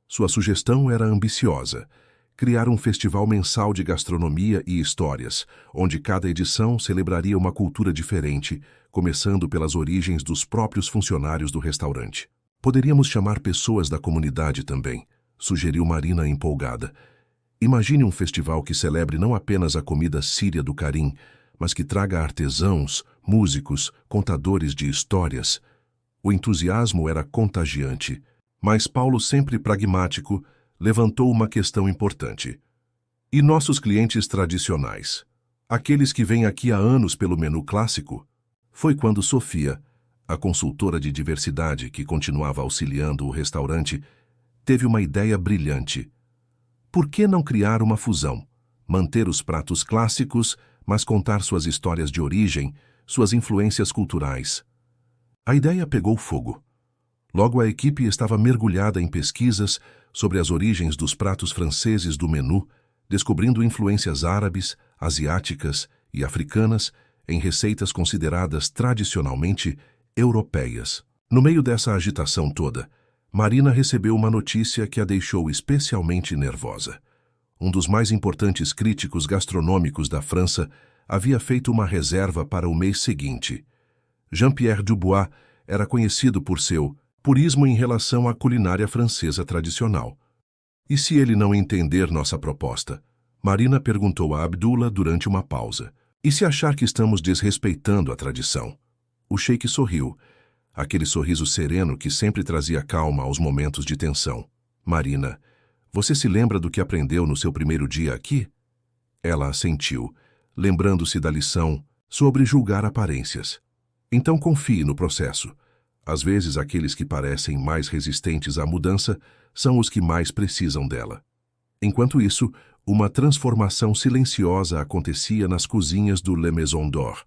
Sua sugestão era ambiciosa: criar um festival mensal de gastronomia e histórias, onde cada edição celebraria uma cultura diferente, começando pelas origens dos próprios funcionários do restaurante. Poderíamos chamar pessoas da comunidade também, sugeriu Marina empolgada. Imagine um festival que celebre não apenas a comida síria do Karim, mas que traga artesãos, músicos, contadores de histórias. O entusiasmo era contagiante, mas Paulo, sempre pragmático, levantou uma questão importante. E nossos clientes tradicionais? Aqueles que vêm aqui há anos pelo menu clássico? Foi quando Sofia, a consultora de diversidade que continuava auxiliando o restaurante, teve uma ideia brilhante. Por que não criar uma fusão? Manter os pratos clássicos, mas contar suas histórias de origem, suas influências culturais. A ideia pegou fogo. Logo a equipe estava mergulhada em pesquisas sobre as origens dos pratos franceses do menu, descobrindo influências árabes, asiáticas e africanas em receitas consideradas tradicionalmente europeias. No meio dessa agitação toda, Marina recebeu uma notícia que a deixou especialmente nervosa. Um dos mais importantes críticos gastronômicos da França havia feito uma reserva para o mês seguinte. Jean-Pierre Dubois era conhecido por seu purismo em relação à culinária francesa tradicional. E se ele não entender nossa proposta? Marina perguntou a Abdullah durante uma pausa. E se achar que estamos desrespeitando a tradição? O sheik sorriu, aquele sorriso sereno que sempre trazia calma aos momentos de tensão. Marina, você se lembra do que aprendeu no seu primeiro dia aqui? Ela assentiu, lembrando-se da lição sobre julgar aparências. Então confie no processo. Às vezes, aqueles que parecem mais resistentes à mudança são os que mais precisam dela. Enquanto isso, uma transformação silenciosa acontecia nas cozinhas do Le Maison d'Or.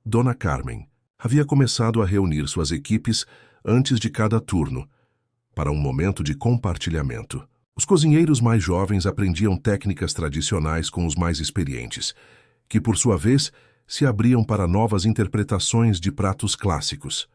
Dona Carmen havia começado a reunir suas equipes antes de cada turno, para um momento de compartilhamento. Os cozinheiros mais jovens aprendiam técnicas tradicionais com os mais experientes, que, por sua vez, se abriam para novas interpretações de pratos clássicos.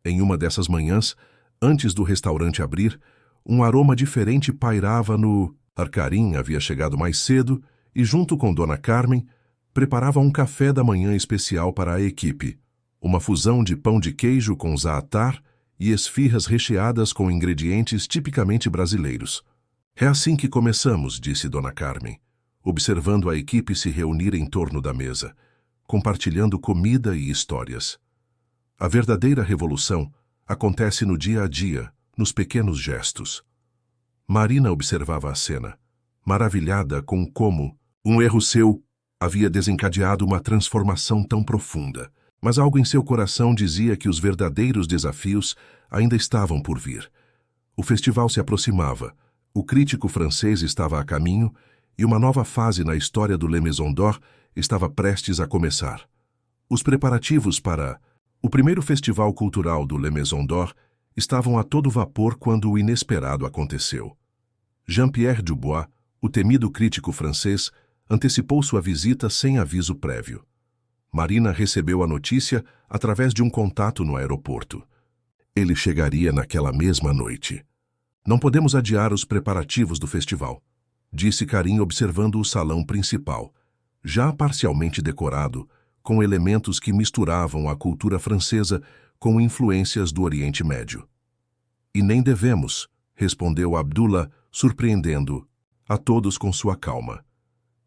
Em uma dessas manhãs, antes do restaurante abrir, um aroma diferente pairava no... Karim havia chegado mais cedo e, junto com Dona Carmen, preparava um café da manhã especial para a equipe. Uma fusão de pão de queijo com zaatar e esfirras recheadas com ingredientes tipicamente brasileiros. É assim que começamos, disse Dona Carmen, observando a equipe se reunir em torno da mesa, compartilhando comida e histórias. A verdadeira revolução acontece no dia a dia, nos pequenos gestos. Marina observava a cena, maravilhada com como um erro seu havia desencadeado uma transformação tão profunda. Mas algo em seu coração dizia que os verdadeiros desafios ainda estavam por vir. O festival se aproximava, o crítico francês estava a caminho e uma nova fase na história do Le Maison d'Or estava prestes a começar. Os preparativos para o primeiro festival cultural do Le Maison d'Or estavam a todo vapor quando o inesperado aconteceu. Jean-Pierre Dubois, o temido crítico francês, antecipou sua visita sem aviso prévio. Marina recebeu a notícia através de um contato no aeroporto. Ele chegaria naquela mesma noite. Não podemos adiar os preparativos do festival, disse Karim observando o salão principal, já parcialmente decorado, com elementos que misturavam a cultura francesa com influências do Oriente Médio. E nem devemos, respondeu Abdullah, surpreendendo a todos com sua calma.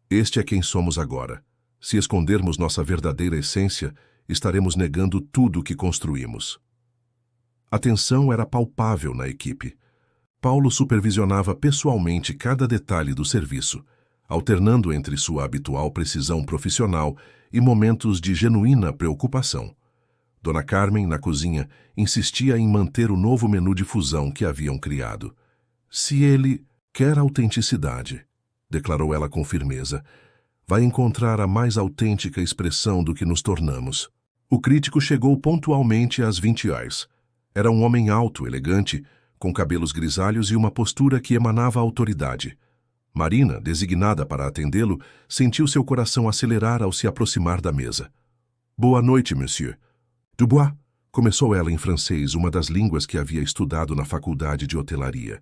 Este é quem somos agora. Se escondermos nossa verdadeira essência, estaremos negando tudo o que construímos. A tensão era palpável na equipe. Paulo supervisionava pessoalmente cada detalhe do serviço, alternando entre sua habitual precisão profissional e momentos de genuína preocupação. Dona Carmen, na cozinha, insistia em manter o novo menu de fusão que haviam criado. Se ele quer autenticidade, declarou ela com firmeza, vai encontrar a mais autêntica expressão do que nos tornamos. O crítico chegou pontualmente às 20 horas. Era um homem alto, elegante, com cabelos grisalhos e uma postura que emanava autoridade. Marina, designada para atendê-lo, sentiu seu coração acelerar ao se aproximar da mesa. Boa noite, monsieur. Dubois, começou ela em francês, uma das línguas que havia estudado na faculdade de hotelaria.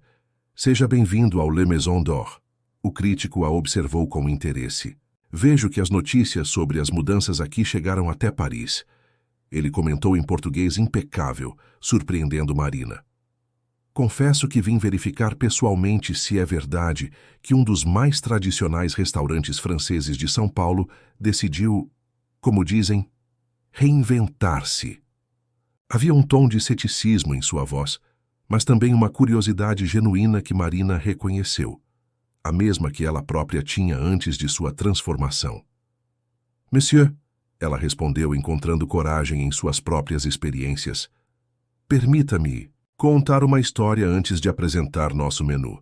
Seja bem-vindo ao Le Maison d'Or. O crítico a observou com interesse. Vejo que as notícias sobre as mudanças aqui chegaram até Paris. Ele comentou em português impecável, surpreendendo Marina. Confesso que vim verificar pessoalmente se é verdade que um dos mais tradicionais restaurantes franceses de São Paulo decidiu, como dizem, reinventar-se. Havia um tom de ceticismo em sua voz, mas também uma curiosidade genuína que Marina reconheceu, a mesma que ela própria tinha antes de sua transformação. Monsieur, ela respondeu encontrando coragem em suas próprias experiências, permita-me contar uma história antes de apresentar nosso menu.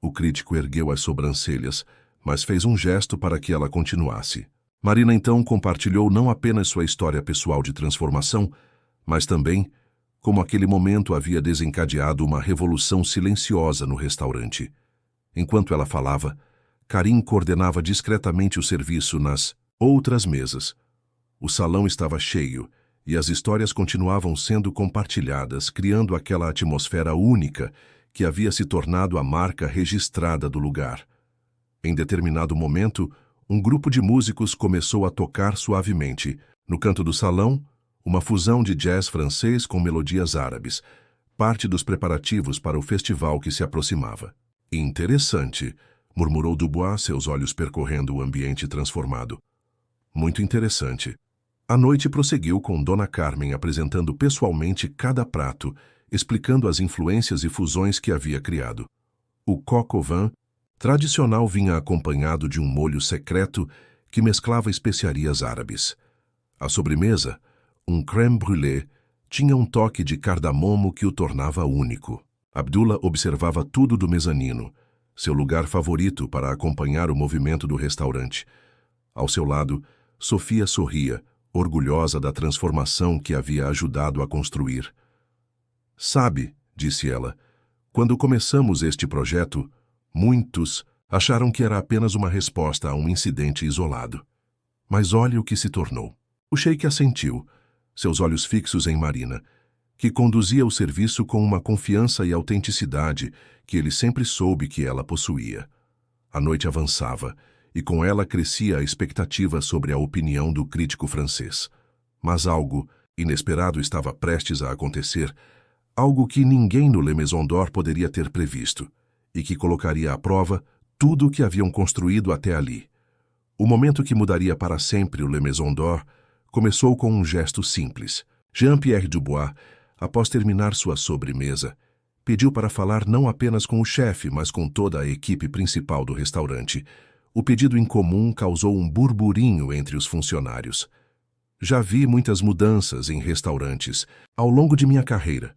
O crítico ergueu as sobrancelhas, mas fez um gesto para que ela continuasse. Marina então compartilhou não apenas sua história pessoal de transformação, mas também como aquele momento havia desencadeado uma revolução silenciosa no restaurante. Enquanto ela falava, Karim coordenava discretamente o serviço nas outras mesas. O salão estava cheio e as histórias continuavam sendo compartilhadas, criando aquela atmosfera única que havia se tornado a marca registrada do lugar. Em determinado momento, um grupo de músicos começou a tocar suavemente. No canto do salão, uma fusão de jazz francês com melodias árabes, parte dos preparativos para o festival que se aproximava. Interessante, murmurou Dubois, seus olhos percorrendo o ambiente transformado. Muito interessante. A noite prosseguiu com Dona Carmen apresentando pessoalmente cada prato, explicando as influências e fusões que havia criado. O coq au vin tradicional vinha acompanhado de um molho secreto que mesclava especiarias árabes. A sobremesa, um crème brûlée, tinha um toque de cardamomo que o tornava único. Abdullah observava tudo do mezanino, seu lugar favorito para acompanhar o movimento do restaurante. Ao seu lado, Sofia sorria, orgulhosa da transformação que havia ajudado a construir. Sabe, disse ela, quando começamos este projeto, muitos acharam que era apenas uma resposta a um incidente isolado. Mas olhe o que se tornou. O sheik assentiu, seus olhos fixos em Marina, que conduzia o serviço com uma confiança e autenticidade que ele sempre soube que ela possuía. A noite avançava, e com ela crescia a expectativa sobre a opinião do crítico francês. Mas algo inesperado estava prestes a acontecer, algo que ninguém no Le Maison d'Or poderia ter previsto, e que colocaria à prova tudo o que haviam construído até ali. O momento que mudaria para sempre o Le Maison d'Or começou com um gesto simples. Jean-Pierre Dubois, após terminar sua sobremesa, pediu para falar não apenas com o chefe, mas com toda a equipe principal do restaurante. O pedido incomum causou um burburinho entre os funcionários. Já vi muitas mudanças em restaurantes ao longo de minha carreira,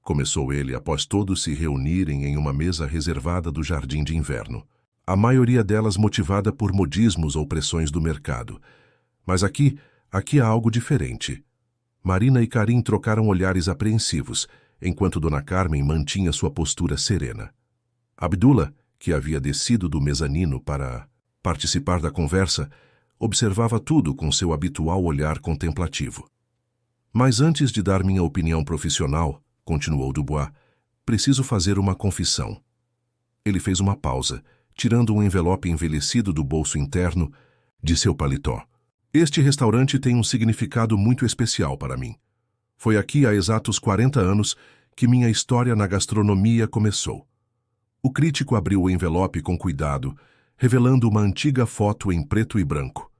começou ele após todos se reunirem em uma mesa reservada do jardim de inverno. A maioria delas motivada por modismos ou pressões do mercado. Mas aqui há algo diferente. Marina e Karim trocaram olhares apreensivos, enquanto Dona Carmen mantinha sua postura serena. Abdullah, que havia descido do mezanino para participar da conversa, observava tudo com seu habitual olhar contemplativo. Mas antes de dar minha opinião profissional, continuou Dubois, preciso fazer uma confissão. Ele fez uma pausa, tirando um envelope envelhecido do bolso interno de seu paletó. Este restaurante tem um significado muito especial para mim. Foi aqui há exatos 40 anos que minha história na gastronomia começou. O crítico abriu o envelope com cuidado, revelando uma antiga foto em preto e branco.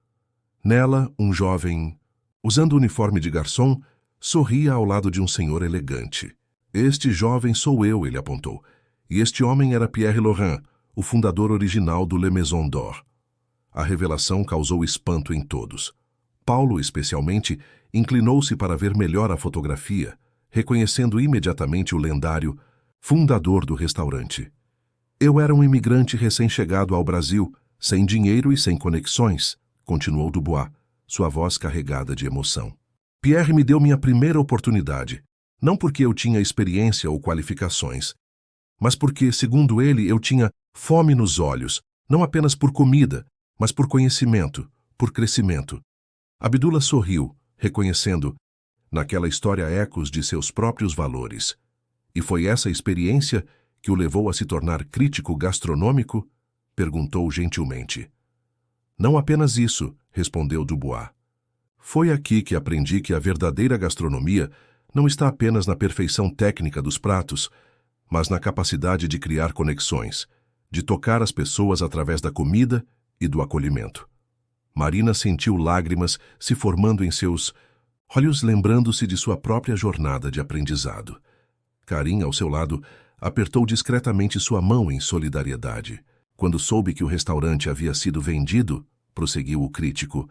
Nela, um jovem, usando o uniforme de garçom, sorria ao lado de um senhor elegante. Este jovem sou eu, ele apontou, e este homem era Pierre Laurent, o fundador original do Le Maison d'Or. A revelação causou espanto em todos. Paulo, especialmente, inclinou-se para ver melhor a fotografia, reconhecendo imediatamente o lendário fundador do restaurante. Eu era um imigrante recém-chegado ao Brasil, sem dinheiro e sem conexões, continuou Dubois, sua voz carregada de emoção. Pierre me deu minha primeira oportunidade, não porque eu tinha experiência ou qualificações, mas porque, segundo ele, eu tinha fome nos olhos, não apenas por comida, mas por conhecimento, por crescimento. Abdullah sorriu, reconhecendo, naquela história, ecos de seus próprios valores. E foi essa experiência que o levou a se tornar crítico gastronômico? Perguntou gentilmente. Não apenas isso, respondeu Dubois. Foi aqui que aprendi que a verdadeira gastronomia não está apenas na perfeição técnica dos pratos, mas na capacidade de criar conexões, de tocar as pessoas através da comida e do acolhimento. Marina sentiu lágrimas se formando em seus olhos, lembrando-se de sua própria jornada de aprendizado. Karim, ao seu lado, apertou discretamente sua mão em solidariedade. Quando soube que o restaurante havia sido vendido, prosseguiu o crítico,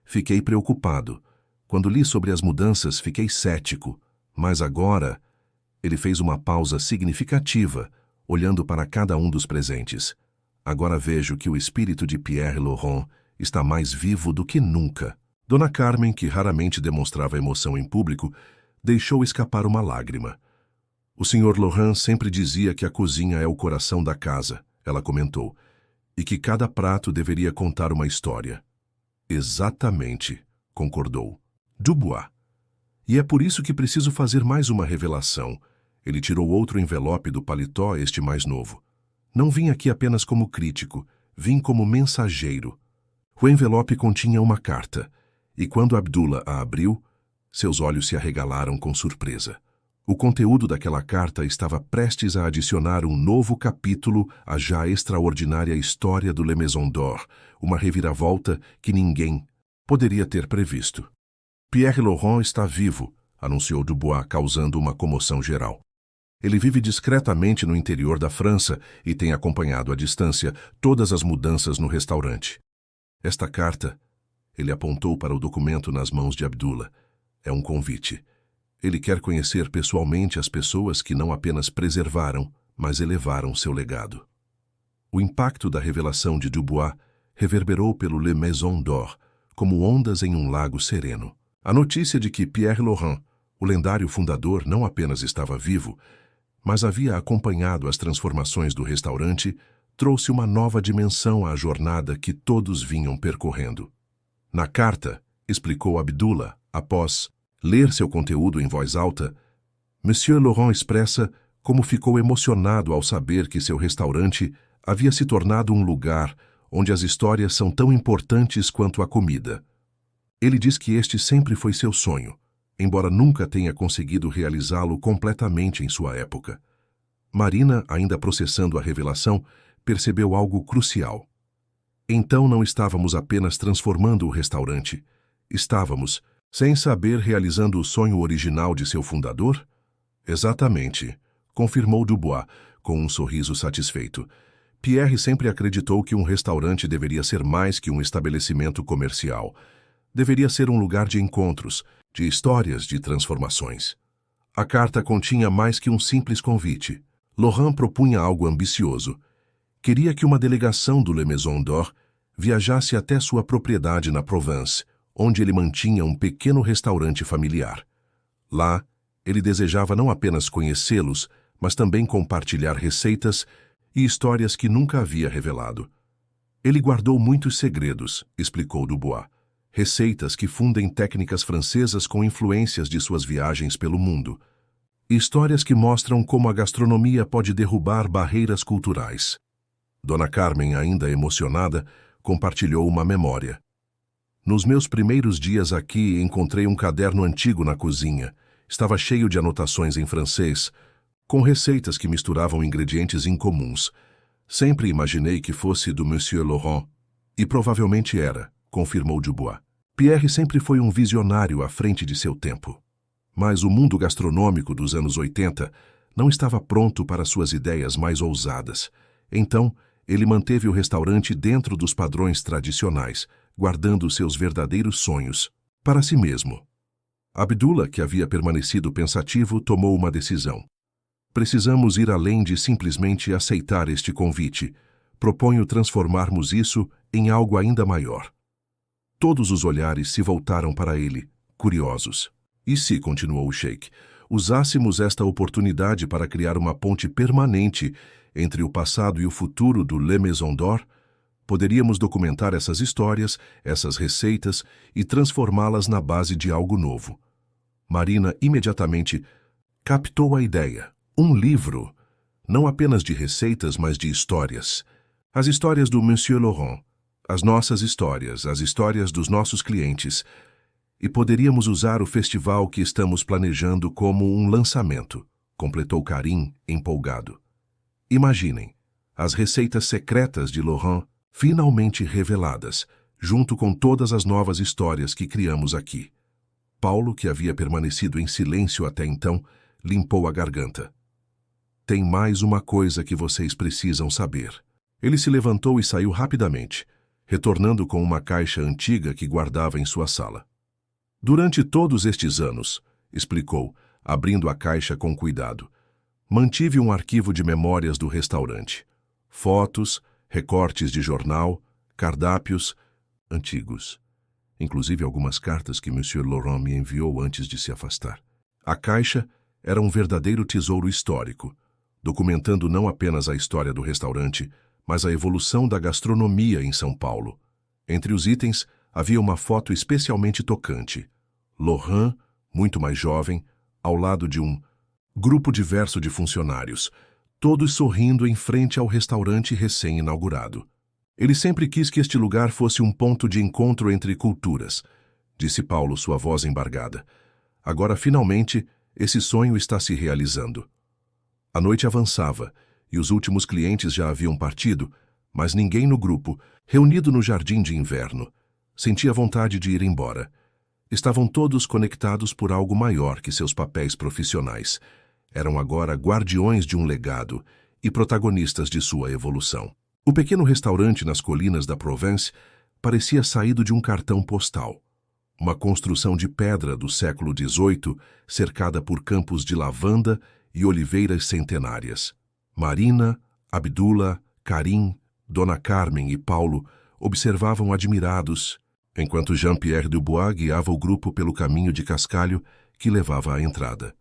fiquei preocupado. Quando li sobre as mudanças, fiquei cético. Mas agora... Ele fez uma pausa significativa, olhando para cada um dos presentes. Agora vejo que o espírito de Pierre Laurent está mais vivo do que nunca. Dona Carmen, que raramente demonstrava emoção em público, deixou escapar uma lágrima. O Sr. Laurent sempre dizia que a cozinha é o coração da casa, ela comentou, e que cada prato deveria contar uma história. Exatamente, concordou Dubois. E é por isso que preciso fazer mais uma revelação. Ele tirou outro envelope do paletó, este mais novo. Não vim aqui apenas como crítico, vim como mensageiro. O envelope continha uma carta, e quando Abdullah a abriu, seus olhos se arregalaram com surpresa. O conteúdo daquela carta estava prestes a adicionar um novo capítulo à já extraordinária história do Le Maison d'Or, uma reviravolta que ninguém poderia ter previsto. Pierre Laurent está vivo, anunciou Dubois, causando uma comoção geral. Ele vive discretamente no interior da França e tem acompanhado à distância todas as mudanças no restaurante. Esta carta, ele apontou para o documento nas mãos de Abdullah, é um convite. Ele quer conhecer pessoalmente as pessoas que não apenas preservaram, mas elevaram seu legado. O impacto da revelação de Dubois reverberou pelo Le Maison d'Or, como ondas em um lago sereno. A notícia de que Pierre Laurent, o lendário fundador, não apenas estava vivo, mas havia acompanhado as transformações do restaurante, trouxe uma nova dimensão à jornada que todos vinham percorrendo. Na carta, explicou Abdullah, após ler seu conteúdo em voz alta, Monsieur Laurent expressa como ficou emocionado ao saber que seu restaurante havia se tornado um lugar onde as histórias são tão importantes quanto a comida. Ele diz que este sempre foi seu sonho, embora nunca tenha conseguido realizá-lo completamente em sua época. Marina, ainda processando a revelação, percebeu algo crucial. Então não estávamos apenas transformando o restaurante, estávamos, sem saber, realizando o sonho original de seu fundador? Exatamente, confirmou Dubois, com um sorriso satisfeito. Pierre sempre acreditou que um restaurante deveria ser mais que um estabelecimento comercial. Deveria ser um lugar de encontros, de histórias, de transformações. A carta continha mais que um simples convite. Laurent propunha algo ambicioso. Queria que uma delegação do Le Maison d'Or viajasse até sua propriedade na Provence, onde ele mantinha um pequeno restaurante familiar. Lá, ele desejava não apenas conhecê-los, mas também compartilhar receitas e histórias que nunca havia revelado. Ele guardou muitos segredos, explicou Dubois. Receitas que fundem técnicas francesas com influências de suas viagens pelo mundo. Histórias que mostram como a gastronomia pode derrubar barreiras culturais. Dona Carmen, ainda emocionada, compartilhou uma memória. Nos meus primeiros dias aqui, encontrei um caderno antigo na cozinha. Estava cheio de anotações em francês, com receitas que misturavam ingredientes incomuns. Sempre imaginei que fosse do Monsieur Laurent, e provavelmente era, confirmou Dubois. Pierre sempre foi um visionário à frente de seu tempo. Mas o mundo gastronômico dos anos 80 não estava pronto para suas ideias mais ousadas. Então, Ele manteve o restaurante dentro dos padrões tradicionais, guardando seus verdadeiros sonhos para si mesmo. Abdullah, que havia permanecido pensativo, tomou uma decisão. Precisamos ir além de simplesmente aceitar este convite. Proponho transformarmos isso em algo ainda maior. Todos os olhares se voltaram para ele, curiosos. E se, continuou o sheik, usássemos esta oportunidade para criar uma ponte permanente entre o passado e o futuro do Le Maison d'Or? Poderíamos documentar essas histórias, essas receitas e transformá-las na base de algo novo. Marina imediatamente captou a ideia. Um livro, não apenas de receitas, mas de histórias. As histórias do Monsieur Laurent, as nossas histórias, as histórias dos nossos clientes. E poderíamos usar o festival que estamos planejando como um lançamento, completou Karim, empolgado. Imaginem, as receitas secretas de Laurent finalmente reveladas, junto com todas as novas histórias que criamos aqui. Paulo, que havia permanecido em silêncio até então, limpou a garganta. Tem mais uma coisa que vocês precisam saber. Ele se levantou e saiu rapidamente, retornando com uma caixa antiga que guardava em sua sala. Durante todos estes anos, explicou, abrindo a caixa com cuidado, mantive um arquivo de memórias do restaurante. Fotos, recortes de jornal, cardápios antigos. Inclusive algumas cartas que Monsieur Laurent me enviou antes de se afastar. A caixa era um verdadeiro tesouro histórico, documentando não apenas a história do restaurante, mas a evolução da gastronomia em São Paulo. Entre os itens, havia uma foto especialmente tocante. Laurent, muito mais jovem, ao lado de um grupo diverso de funcionários, todos sorrindo em frente ao restaurante recém-inaugurado. Ele sempre quis que este lugar fosse um ponto de encontro entre culturas, disse Paulo, sua voz embargada. Agora, finalmente, esse sonho está se realizando. A noite avançava, e os últimos clientes já haviam partido, mas ninguém no grupo, reunido no jardim de inverno, sentia vontade de ir embora. Estavam todos conectados por algo maior que seus papéis profissionais. Eram agora guardiões de um legado e protagonistas de sua evolução. O pequeno restaurante nas colinas da Provence parecia saído de um cartão postal. Uma construção de pedra do século XVIII, cercada por campos de lavanda e oliveiras centenárias. Marina, Abdullah, Karim, Dona Carmen e Paulo observavam admirados, enquanto Jean-Pierre Dubois guiava o grupo pelo caminho de cascalho que levava à entrada.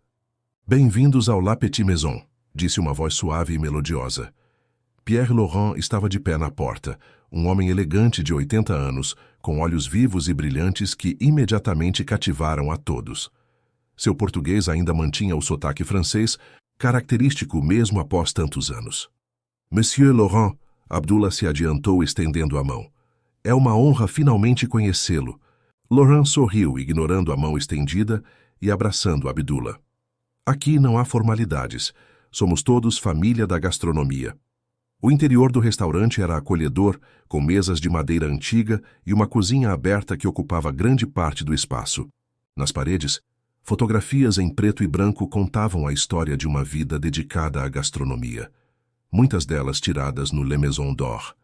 Bem-vindos ao La Petite Maison, disse uma voz suave e melodiosa. Pierre Laurent estava de pé na porta, um homem elegante de 80 anos, com olhos vivos e brilhantes que imediatamente cativaram a todos. Seu português ainda mantinha o sotaque francês, característico mesmo após tantos anos. Monsieur Laurent, Abdullah se adiantou estendendo a mão. É uma honra finalmente conhecê-lo. Laurent sorriu, ignorando a mão estendida e abraçando Abdullah. Aqui não há formalidades. Somos todos família da gastronomia. O interior do restaurante era acolhedor, com mesas de madeira antiga e uma cozinha aberta que ocupava grande parte do espaço. Nas paredes, fotografias em preto e branco contavam a história de uma vida dedicada à gastronomia. Muitas delas tiradas no Le Maison d'Or.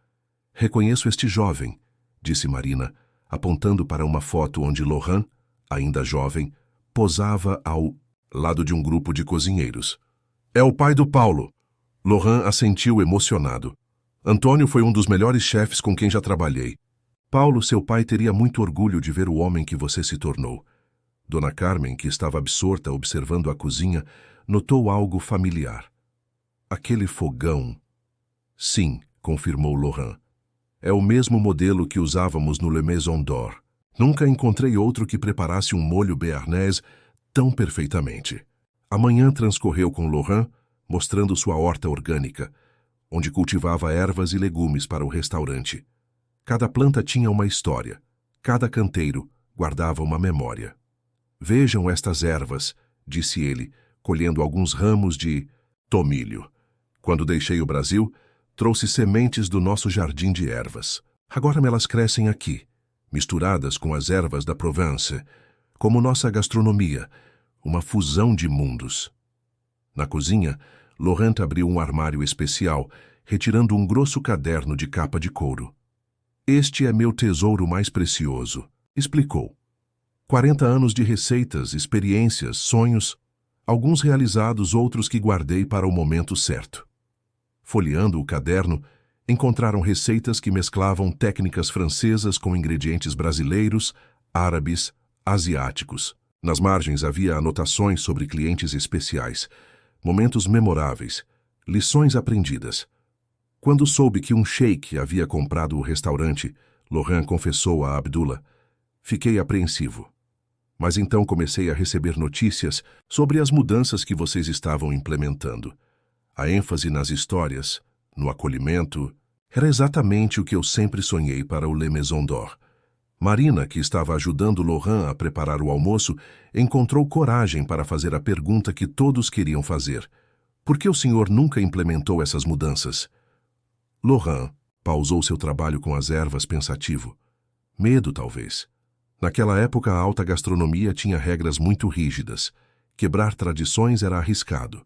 Reconheço este jovem, disse Marina, apontando para uma foto onde Laurent, ainda jovem, posava ao lado de um grupo de cozinheiros. É o pai do Paulo. Laurent assentiu emocionado. Antônio foi um dos melhores chefes com quem já trabalhei. Paulo, seu pai, teria muito orgulho de ver o homem que você se tornou. Dona Carmen, que estava absorta observando a cozinha, notou algo familiar. Aquele fogão. Sim, confirmou Laurent. É o mesmo modelo que usávamos no Le Maison d'Or. Nunca encontrei outro que preparasse um molho béarnés tão perfeitamente. A manhã transcorreu com Laurent, mostrando sua horta orgânica, onde cultivava ervas e legumes para o restaurante. Cada planta tinha uma história. Cada canteiro guardava uma memória. Vejam estas ervas, disse ele, colhendo alguns ramos de tomilho. Quando deixei o Brasil, trouxe sementes do nosso jardim de ervas. Agora elas crescem aqui, misturadas com as ervas da Provence, como nossa gastronomia, uma fusão de mundos. Na cozinha, Laurent abriu um armário especial retirando um grosso caderno de capa de couro. Este é meu tesouro mais precioso, explicou. 40 anos de receitas, experiências, sonhos, alguns realizados, outros que guardei para o momento certo. Folheando o caderno, encontraram receitas que mesclavam técnicas francesas com ingredientes brasileiros, árabes, asiáticos. Nas margens havia anotações sobre clientes especiais, momentos memoráveis, lições aprendidas. Quando soube que um sheik havia comprado o restaurante, Laurent confessou a Abdullah, fiquei apreensivo. Mas então comecei a receber notícias sobre as mudanças que vocês estavam implementando. A ênfase nas histórias, no acolhimento, era exatamente o que eu sempre sonhei para o Le Maison d'Or. Marina, que estava ajudando Laurent a preparar o almoço, encontrou coragem para fazer a pergunta que todos queriam fazer. Por que o senhor nunca implementou essas mudanças? Laurent pausou seu trabalho com as ervas pensativo. Medo, talvez. Naquela época, a alta gastronomia tinha regras muito rígidas. Quebrar tradições era arriscado.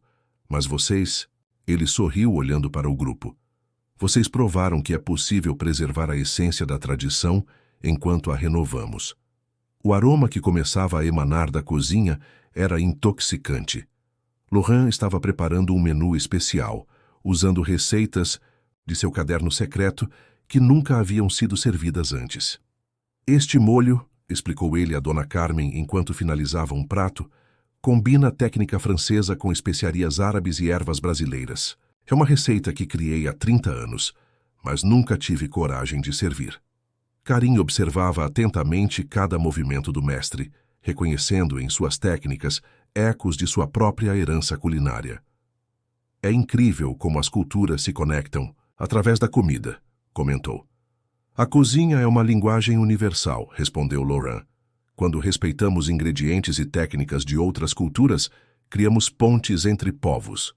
Mas vocês... Ele sorriu olhando para o grupo. Vocês provaram que é possível preservar a essência da tradição enquanto a renovamos. O aroma que começava a emanar da cozinha era intoxicante. Laurent estava preparando um menu especial, usando receitas de seu caderno secreto que nunca haviam sido servidas antes. Este molho, explicou ele a Dona Carmen enquanto finalizava um prato, combina a técnica francesa com especiarias árabes e ervas brasileiras. É uma receita que criei há 30 anos, mas nunca tive coragem de servir. Karim observava atentamente cada movimento do mestre, reconhecendo em suas técnicas ecos de sua própria herança culinária. É incrível como as culturas se conectam através da comida, comentou. A cozinha é uma linguagem universal, respondeu Laurent. Quando respeitamos ingredientes e técnicas de outras culturas, criamos pontes entre povos.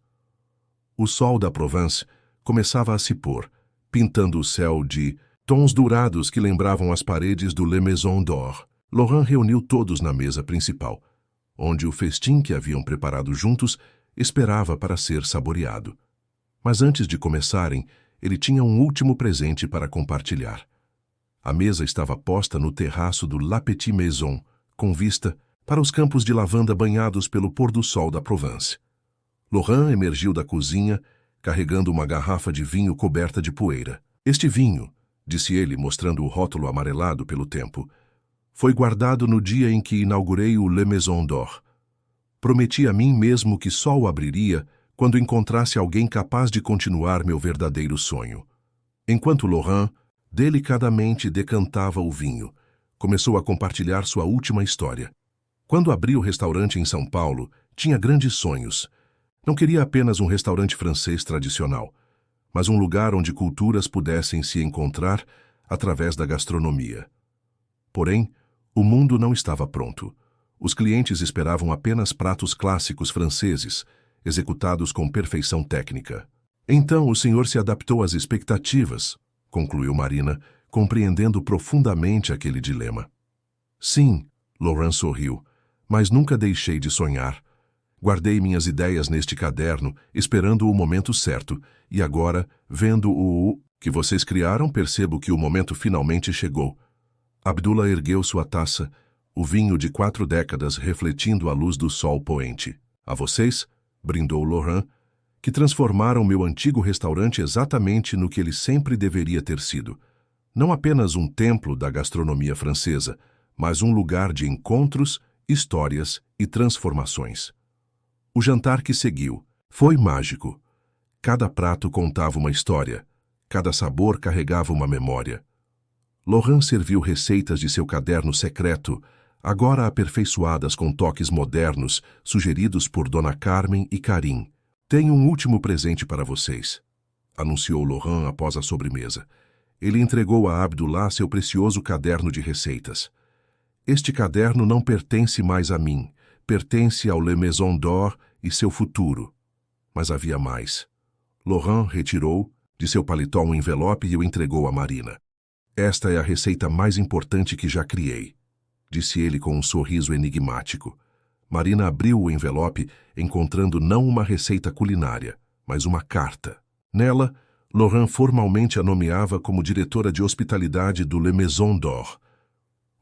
O sol da Provence começava a se pôr, pintando o céu de tons dourados que lembravam as paredes do Le Maison d'Or. Laurent reuniu todos na mesa principal, onde o festim que haviam preparado juntos esperava para ser saboreado. Mas antes de começarem, ele tinha um último presente para compartilhar. A mesa estava posta no terraço do La Petite Maison, com vista para os campos de lavanda banhados pelo pôr do sol da Provence. Laurent emergiu da cozinha, carregando uma garrafa de vinho coberta de poeira. Este vinho, disse ele, mostrando o rótulo amarelado pelo tempo, foi guardado no dia em que inaugurei o Le Maison d'Or. Prometi a mim mesmo que só o abriria quando encontrasse alguém capaz de continuar meu verdadeiro sonho. Enquanto Laurent delicadamente decantava o vinho, começou a compartilhar sua última história. Quando abriu o restaurante em São Paulo, tinha grandes sonhos. Não queria apenas um restaurante francês tradicional, mas um lugar onde culturas pudessem se encontrar através da gastronomia. Porém, o mundo não estava pronto. Os clientes esperavam apenas pratos clássicos franceses, executados com perfeição técnica. Então o senhor se adaptou às expectativas, concluiu Marina, compreendendo profundamente aquele dilema. Sim, Laurent sorriu, mas nunca deixei de sonhar. Guardei minhas ideias neste caderno, esperando o momento certo, e agora, vendo o que vocês criaram, percebo que o momento finalmente chegou. Abdullah ergueu sua taça, o vinho de 4 décadas refletindo a luz do sol poente. A vocês, brindou Laurent, que transformaram meu antigo restaurante exatamente no que ele sempre deveria ter sido. Não apenas um templo da gastronomia francesa, mas um lugar de encontros, histórias e transformações. O jantar que seguiu foi mágico. Cada prato contava uma história, cada sabor carregava uma memória. Laurent serviu receitas de seu caderno secreto, agora aperfeiçoadas com toques modernos, sugeridos por Dona Carmen e Karim. Tenho um último presente para vocês, anunciou Laurent após a sobremesa. Ele entregou a Abdullah seu precioso caderno de receitas. Este caderno não pertence mais a mim, pertence ao Le Maison d'Or e seu futuro. Mas havia mais. Laurent retirou de seu paletó um envelope e o entregou a Marina. Esta é a receita mais importante que já criei, disse ele com um sorriso enigmático. Marina abriu o envelope, encontrando não uma receita culinária, mas uma carta. Nela, Laurent formalmente a nomeava como diretora de hospitalidade do Le Maison d'Or.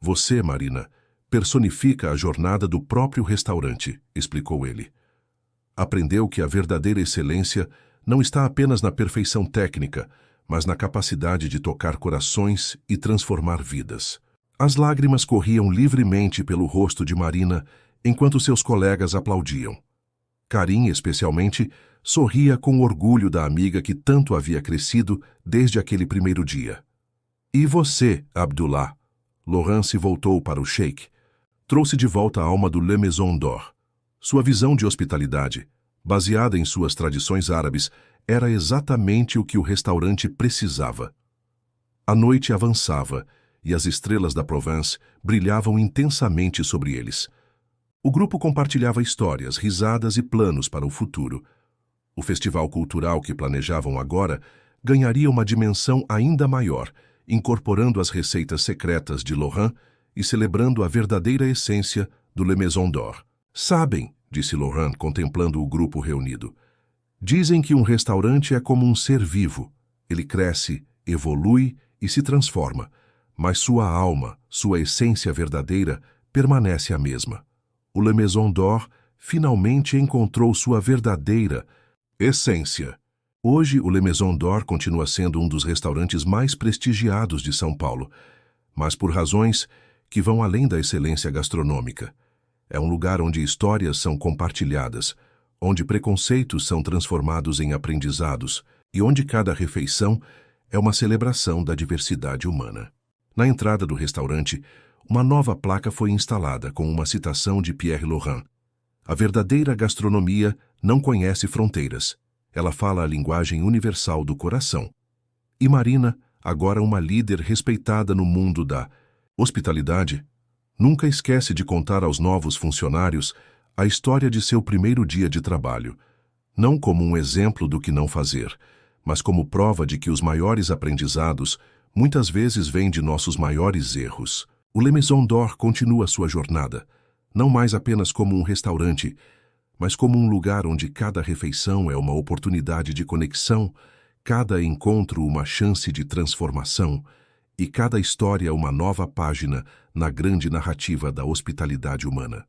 Você, Marina, personifica a jornada do próprio restaurante, explicou ele. Aprendeu que a verdadeira excelência não está apenas na perfeição técnica, mas na capacidade de tocar corações e transformar vidas. As lágrimas corriam livremente pelo rosto de Marina enquanto seus colegas aplaudiam. Karim, especialmente, sorria com orgulho da amiga que tanto havia crescido desde aquele primeiro dia. E você, Abdullah? Laurent se voltou para o sheik. Trouxe de volta a alma do Le Maison d'Or. Sua visão de hospitalidade, baseada em suas tradições árabes, era exatamente o que o restaurante precisava. A noite avançava e as estrelas da Provence brilhavam intensamente sobre eles. O grupo compartilhava histórias, risadas e planos para o futuro. O festival cultural que planejavam agora ganharia uma dimensão ainda maior, incorporando as receitas secretas de Laurent e celebrando a verdadeira essência do Le Maison d'Or. Sabem, disse Laurent contemplando o grupo reunido, dizem que um restaurante é como um ser vivo. Ele cresce, evolui e se transforma, mas sua alma, sua essência verdadeira, permanece a mesma. O Le Maison d'Or finalmente encontrou sua verdadeira essência. Hoje, o Le Maison d'Or continua sendo um dos restaurantes mais prestigiados de São Paulo, mas por razões que vão além da excelência gastronômica. É um lugar onde histórias são compartilhadas, onde preconceitos são transformados em aprendizados e onde cada refeição é uma celebração da diversidade humana. Na entrada do restaurante, uma nova placa foi instalada com uma citação de Pierre Laurent. A verdadeira gastronomia não conhece fronteiras. Ela fala a linguagem universal do coração. E Marina, agora uma líder respeitada no mundo da hospitalidade, nunca esquece de contar aos novos funcionários a história de seu primeiro dia de trabalho, não como um exemplo do que não fazer, mas como prova de que os maiores aprendizados muitas vezes vêm de nossos maiores erros. O Le Maison d'Or continua sua jornada, não mais apenas como um restaurante, mas como um lugar onde cada refeição é uma oportunidade de conexão, cada encontro uma chance de transformação e cada história uma nova página na grande narrativa da hospitalidade humana.